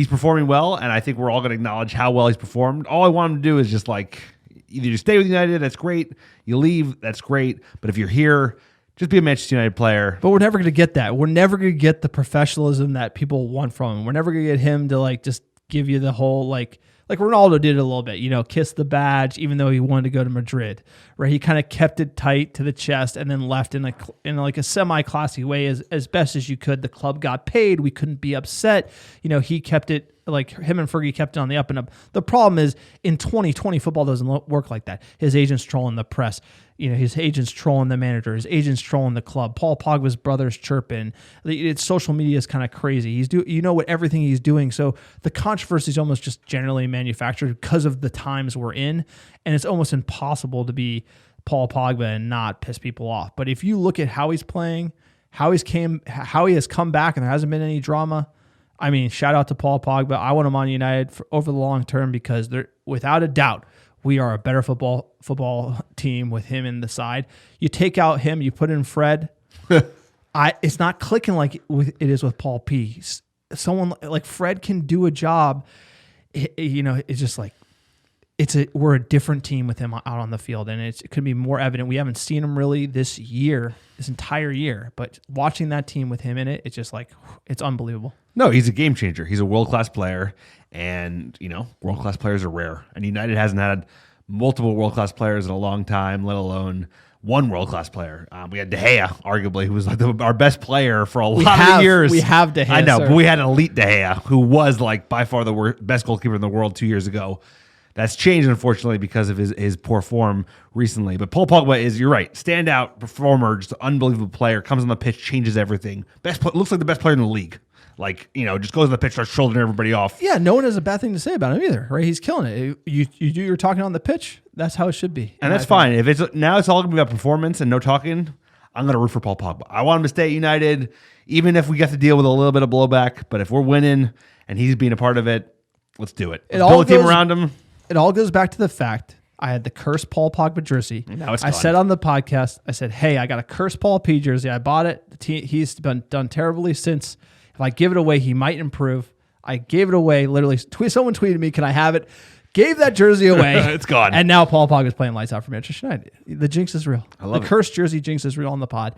performing well, and I think we're all going to acknowledge how well he's performed. All I want him to do is just like, either you stay with United, that's great. You leave, that's great. But if you're here, just be a Manchester United player. But we're never going to get that. We're never going to get the professionalism that people want from him. We're never going to get him to just give you the whole like Ronaldo did it a little bit, kiss the badge, even though he wanted to go to Madrid, right? He kind of kept it tight to the chest and then left in a semi-classy way as best as you could. The club got paid. We couldn't be upset. He kept it, like him and Fergie kept it on the up and up. The problem is in 2020, football doesn't work like that. His agent's trolling the press. His agent's trolling the manager. His agent's trolling the club. Paul Pogba's brother's chirping. It's social media is kind of crazy. He's what everything he's doing. So the controversy is almost just generally manufactured because of the times we're in, and it's almost impossible to be Paul Pogba and not piss people off. But if you look at how he's playing, how he has come back, and there hasn't been any drama. I mean, shout out to Paul Pogba. I want him on United over the long term, because without a doubt, we are a better football team with him in the side. You take out him, you put in Fred. It's not clicking like it is with Paul P. Someone like Fred can do a job. It's just like we're a different team with him out on the field, and it could be more evident. We haven't seen him really this entire year, but watching that team with him in it, it's just like it's unbelievable. No, he's a game changer. He's a world-class player, and world-class players are rare. And United hasn't had multiple world-class players in a long time, let alone one world-class player. We had De Gea, arguably, who was like our best player for a lot of years. We have De Gea. I know, sir. but we had an elite De Gea, who was like by far the best goalkeeper in the world 2 years ago. That's changed, unfortunately, because of his poor form recently. But Paul Pogba is, you're right, standout performer, just an unbelievable player, comes on the pitch, changes everything. Looks like the best player in the league. Just goes on the pitch, starts shouldering everybody off. Yeah, no one has a bad thing to say about him either, right? He's killing it. You're talking on the pitch. That's how it should be. And that's fine. If it's all going to be about performance and no talking, I'm going to root for Paul Pogba. I want him to stay at United, even if we have to deal with a little bit of blowback. But if we're winning and he's being a part of it, let's do it. Build a team around him. It all goes back to the fact I had the cursed Paul Pogba jersey. Now it's I gone. said on the podcast, I said, hey, I got a cursed Paul P jersey. I bought it. He's been done terribly since. If I give it away, he might improve. I gave it away. Literally, someone tweeted me, can I have it? Gave that jersey away. It's gone. And now Paul Pogba is playing lights out for Manchester United. The jinx is real. I love the cursed jersey jinx is real on the pod.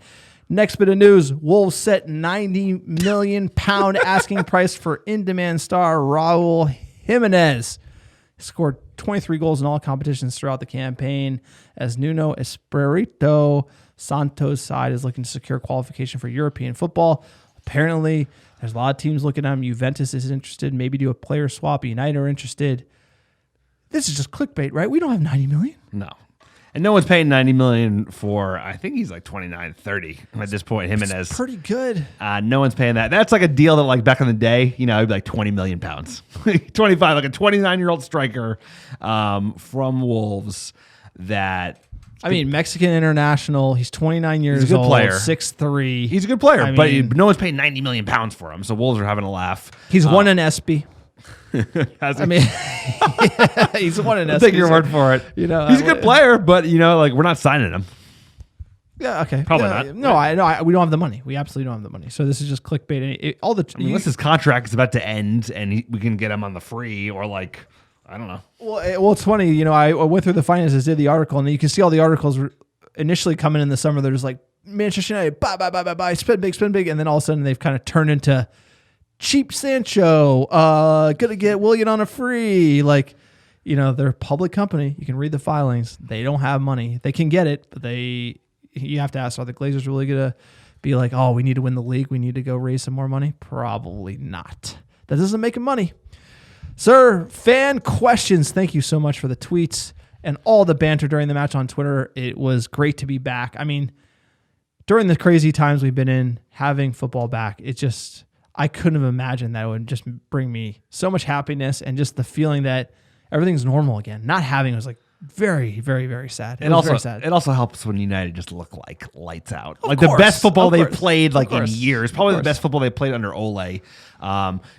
Next bit of news. Wolves set £90 million asking price for in-demand star Raul Jimenez. He scored 23 goals in all competitions throughout the campaign, as Nuno Espirito Santo's side is looking to secure qualification for European football. Apparently, there's a lot of teams looking at him. Juventus is interested. Maybe do a player swap. United are interested. This is just clickbait, right? We don't have $90 million. No. And no one's paying $90 million for, I think he's like 29, 30 at this point, Jimenez. It's pretty good. No one's paying that. That's like a deal that like back in the day, it'd be like 20 million pounds. 25, like a 29-year-old striker from Wolves that... I mean, Mexican international. He's 29 years old. He's a good player. 6'3". He's a good player, I but mean, no one's paying 90 million pounds for him. So Wolves are having a laugh. He's won an ESPY. I mean, he's won an ESPY. Take your word for it. You know, he's a good player, but we're not signing him. Yeah, okay. Probably not. No, we don't have the money. We absolutely don't have the money. So this is just clickbait. Unless his contract is about to end and we can get him on the free or like, I don't know. Well, it's funny. You know, I went through the finances, did the article, and you can see all the articles initially coming in the summer. They're just like Manchester United, buy, spend big, and then all of a sudden they've kind of turned into cheap Sancho. Gonna get Willian on a free. Like, you know, they're a public company. You can read the filings. They don't have money. They can get it, but you have to ask, are the Glazers really going to be like, oh, we need to win the league, we need to go raise some more money? Probably not. That doesn't make them money. Sir, fan questions. Thank you so much for the tweets and all the banter during the match on Twitter. It was great to be back. I mean, during the crazy times we've been in, having football back, I couldn't have imagined that it would just bring me so much happiness and just the feeling that everything's normal again. Not having it was like very, very, very sad. It was very sad. It also helps when United just look like lights out. The best football they've played in years. Probably the best football they played under Ole.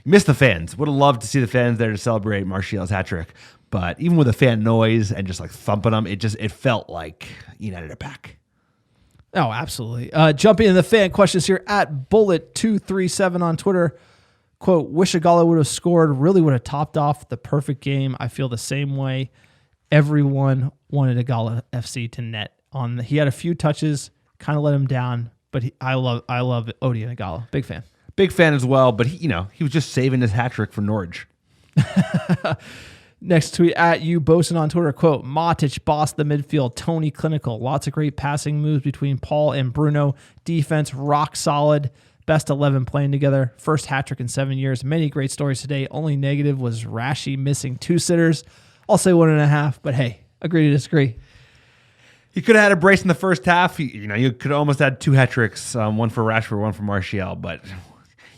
Missed the fans. Would have loved to see the fans there to celebrate Martial's hat trick. But even with the fan noise and just like thumping them, it felt like United are back. Oh, absolutely. Jumping into the fan questions here at Bullet237 on Twitter. Quote, wish Igalo would have scored, really would have topped off the perfect game. I feel the same way. Everyone wanted Igalo FC to net. He had a few touches, kind of let him down, but I love Odi and Igalo. Big fan. Big fan as well, but he was just saving his hat trick for Norwich. Next tweet at you, Bosun on Twitter, quote, Matic bossed the midfield, Tony clinical, lots of great passing moves between Paul and Bruno, defense rock solid, best 11 playing together, first hat trick in 7 years, many great stories today. Only negative was Rashi missing 2 sitters. I'll say 1.5, but hey, agree to disagree. He could have had a brace in the first half. You could almost had 2 hat tricks, one for Rashford, one for Martial, but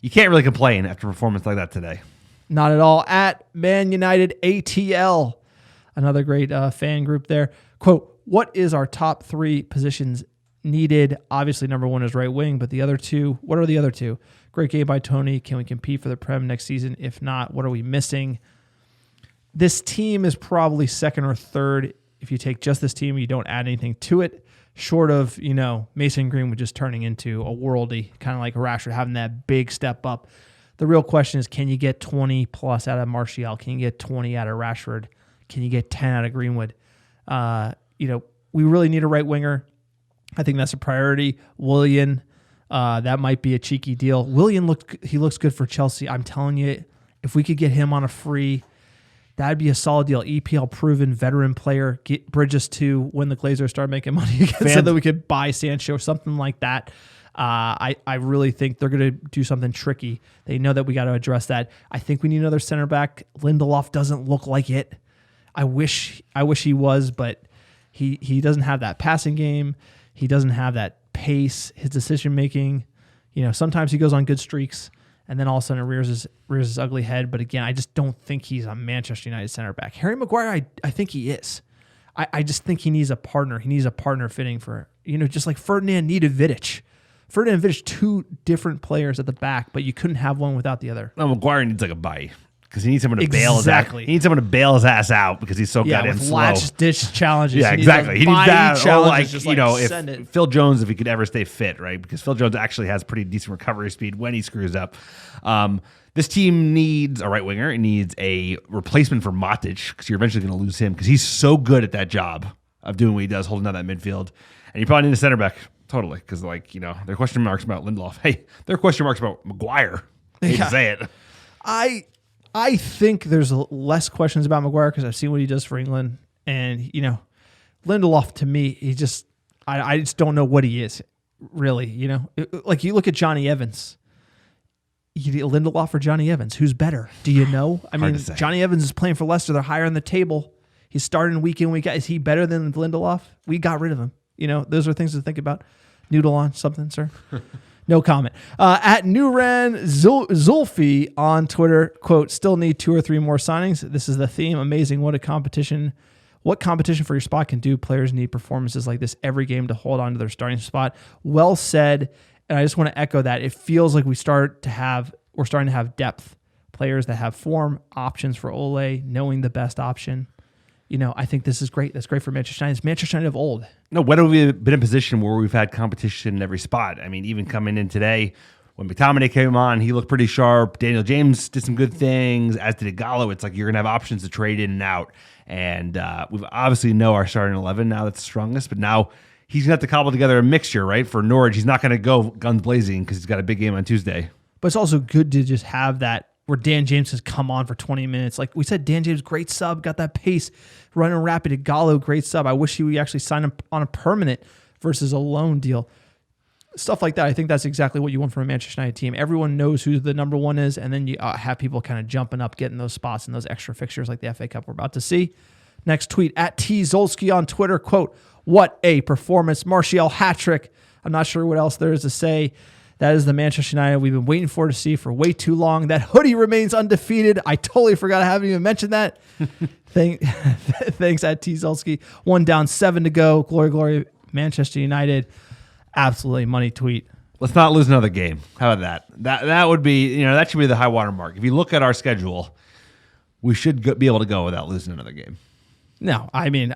you can't really complain after a performance like that today. Not at all. At Man United ATL, another great fan group there. Quote, what is our top 3 positions needed? Obviously, number 1 is right wing, but the other 2, what are the other 2? Great game by Tony. Can we compete for the Prem next season? If not, what are we missing? This team is probably 2nd or 3rd. If you take just this team, you don't add anything to it, short of, Mason Greenwood just turning into a worldie, kind of like Rashford having that big step up. The real question is, can you get 20 plus out of Martial? Can you get 20 out of Rashford? Can you get 10 out of Greenwood? We really need a right winger. I think that's a priority. Willian, that might be a cheeky deal. Willian looks good for Chelsea. I'm telling you, if we could get him on a free, that'd be a solid deal. EPL proven veteran player, bridge us to when the Glazers start making money again, so that we could buy Sancho or something like that. I really think they're going to do something tricky. They know that we got to address that. I think we need another center back. Lindelof doesn't look like it. I wish he was, but he doesn't have that passing game. He doesn't have that pace. His decision making, sometimes he goes on good streaks and then all of a sudden it rears his ugly head. But again, I just don't think he's a Manchester United center back. Harry Maguire, I think he is. I just think he needs a partner. He needs a partner fitting for, just like Ferdinand needed Vidic. Ferdinand Vidic, 2 different players at the back, but you couldn't have one without the other. No, Maguire needs like a bite because he needs someone to bail his ass. He needs someone to bail his ass out because he's so goddamn slow. Latch ditch challenges. Yeah, exactly. He needs that. Or like, if Phil Jones, if he could ever stay fit, right? Because Phil Jones actually has pretty decent recovery speed when he screws up. This team needs a right winger. It needs a replacement for Matic because you're eventually going to lose him because he's so good at that job of doing what he does, holding down that midfield. And you probably need a center back. Totally, because there are question marks about Lindelof. Hey, there are question marks about Maguire. I hate to say it. I think there's less questions about Maguire because I've seen what he does for England, and Lindelof to me, I just don't know what he is really. Like you look at Johnny Evans. Lindelof or Johnny Evans, who's better? Do you know? I mean, Johnny Evans is playing for Leicester. They're higher on the table. He's starting week in, week out. Is he better than Lindelof? We got rid of him. Those are things to think about. Noodle on something, sir. No comment. At Nuran Zulfi on Twitter, quote, still need 2 or 3 more signings. This is the theme. Amazing. What competition for your spot can do. Players need performances like this every game to hold on to their starting spot. Well said. And I just want to echo that. It feels like we're starting to have depth. Players that have form, options for Ole, knowing the best option. I think this is great. That's great for Manchester United. It's Manchester United of old. No, when have we been in a position where we've had competition in every spot? I mean, even coming in today, when McTominay came on, he looked pretty sharp. Daniel James did some good things, as did Igalo. It's like you're going to have options to trade in and out. And we've obviously know our starting 11 now that's the strongest, but now he's going to have to cobble together a mixture, right? For Norwich, he's not going to go guns blazing because he's got a big game on Tuesday. But it's also good to just have that where Dan James has come on for 20 minutes. Like we said, Dan James, great sub, got that pace, running rapid. Igalo, great sub. I wish he would actually sign him on a permanent versus a loan deal. Stuff like that. I think that's exactly what you want from a Manchester United team. Everyone knows who the number one is, and then you have people kind of jumping up, getting those spots and those extra fixtures like the FA Cup we're about to see. Next tweet, at T. Zolski on Twitter, quote, "What a performance. Martial hat-trick." I'm not sure what else there is to say. That is the Manchester United we've been waiting to see for way too long. That hoodie remains undefeated. I totally forgot I haven't even mentioned that. Thanks at T. Zolski. 1 down, 7 to go. Glory, glory, Manchester United. Absolutely money tweet. Let's not lose another game. How about that? That would be, that should be the high water mark. If you look at our schedule, we should be able to go without losing another game. No, I mean,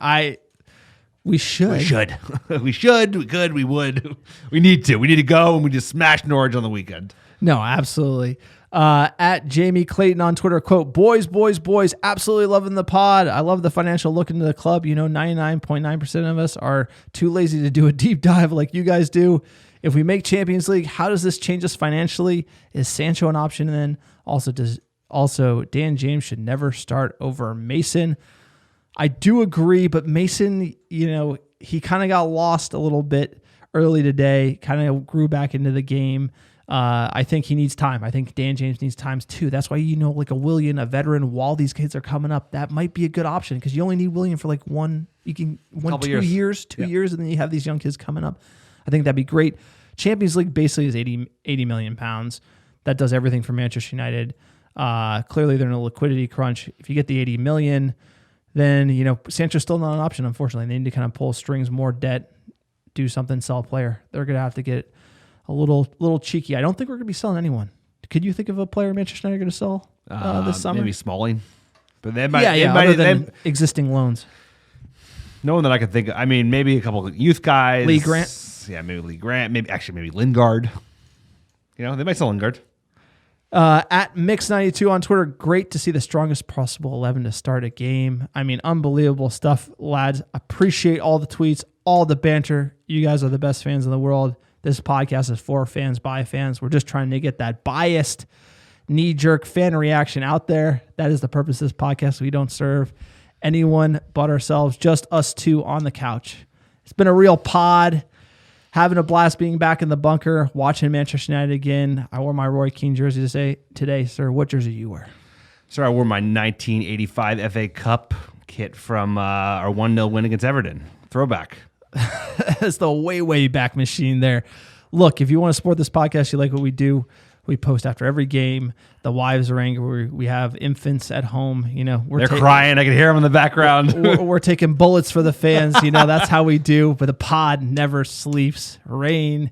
we should. We should. We should. We could. We would. We need to. We need to go, and we just smash Norwich on the weekend. No, absolutely. At Jamie Clayton on Twitter, quote, boys, absolutely loving the pod. I love the financial look into the club. 99.9% of us are too lazy to do a deep dive like you guys do. If we make Champions League, how does this change us financially? Is Sancho an option then? Also, Dan James should never start over Mason. I do agree, but Mason, he kind of got lost a little bit early today, kind of grew back into the game. I think he needs time. I think Dan James needs time too. That's why, like a Willian, a veteran, while these kids are coming up, that might be a good option because you only need Willian for like 2 years, and then you have these young kids coming up. I think that'd be great. Champions League basically is 80 million pounds. That does everything for Manchester United. Clearly, they're in a liquidity crunch. If you get the 80 million, then, Sancho's still not an option, unfortunately. They need to kind of pull strings, more debt, do something, sell a player. They're going to have to get a little cheeky. I don't think we're going to be selling anyone. Could you think of a player Manchester United are going to sell this summer? Maybe Smalling. But they might, other than existing loans. No one that I could think of. I mean, maybe a couple of youth guys. Lee Grant. Yeah, maybe Lee Grant. Maybe Lingard. They might sell Lingard. At Mix92 on Twitter, great to see the strongest possible 11 to start a game. I mean, unbelievable stuff, lads. Appreciate all the tweets, all the banter. You guys are the best fans in the world. This podcast is for fans, by fans. We're just trying to get that biased, knee-jerk fan reaction out there. That is the purpose of this podcast. We don't serve anyone but ourselves, just us two on the couch. It's been a real pod. Having a blast being back in the bunker, watching Manchester United again. I wore my Roy Keane jersey today. Sir, what jersey you wear? Sir, I wore my 1985 FA Cup kit from our 1-0 win against Everton. Throwback. That's the way back machine there. Look, if you want to support this podcast, you like what we do, we post after every game. The wives are angry. We have infants at home. They're crying. I can hear them in the background. we're taking bullets for the fans. That's how we do. But the pod never sleeps. Rain,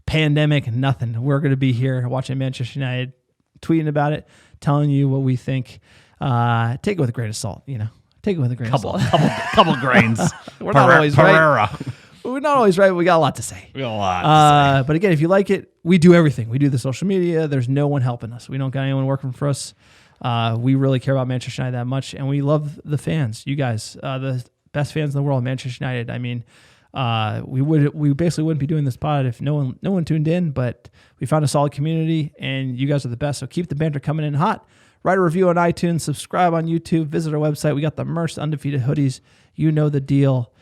pandemic, nothing. We're going to be here watching Manchester United, tweeting about it, telling you what we think. Take it with a grain of salt. Take it with a grain of salt. Couple grains. We're not always right. We're not always right, but we got a lot to say. But again, if you like it, we do everything. We do the social media. There's no one helping us. We don't got anyone working for us. We really care about Manchester United that much, and we love the fans. You guys, the best fans in the world, Manchester United. I mean, we basically wouldn't be doing this pod if no one tuned in, but we found a solid community, and you guys are the best. So keep the banter coming in hot. Write a review on iTunes, subscribe on YouTube, visit our website. We got the merch, undefeated hoodies. You know the deal.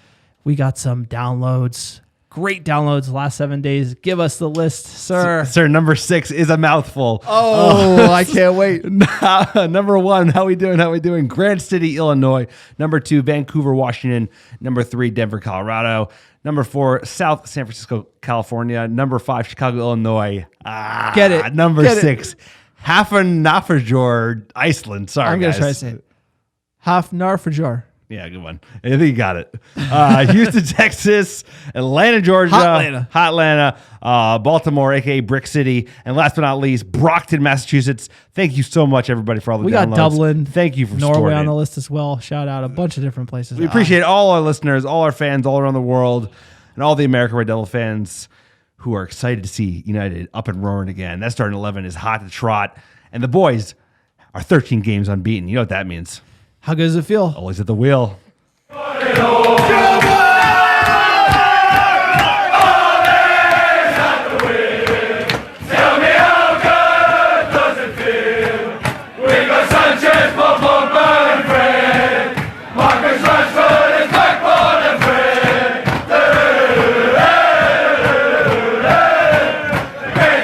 We got some downloads, great downloads the last 7 days. Give us the list, sir. Sir, number 6 is a mouthful. Oh, I can't wait. Number 1, how we doing? Grant City, Illinois. Number 2, Vancouver, Washington. Number 3, Denver, Colorado. Number 4, South San Francisco, California. Number 5, Chicago, Illinois. Get it. Number 6. Hafnarfjord, Iceland. Sorry, I'm going to try to say it. Hafnarfjord. Yeah, good one. I think you got it. Houston, Texas, Atlanta, Georgia, Hot Atlanta, Baltimore, aka Brick City, and last but not least, Brockton, Massachusetts. Thank you so much, everybody, for all the We downloads. got Dublin. Thank you for Norway supporting on it. the list as well. Shout out a bunch of different places. We appreciate all our listeners, all our fans all around the world, and all the American Red Devil fans who are excited to see United up and roaring again. That starting 11 is hot to trot, and the boys are 13 games unbeaten. You know what that means. How good does it feel? Always at the wheel. Go,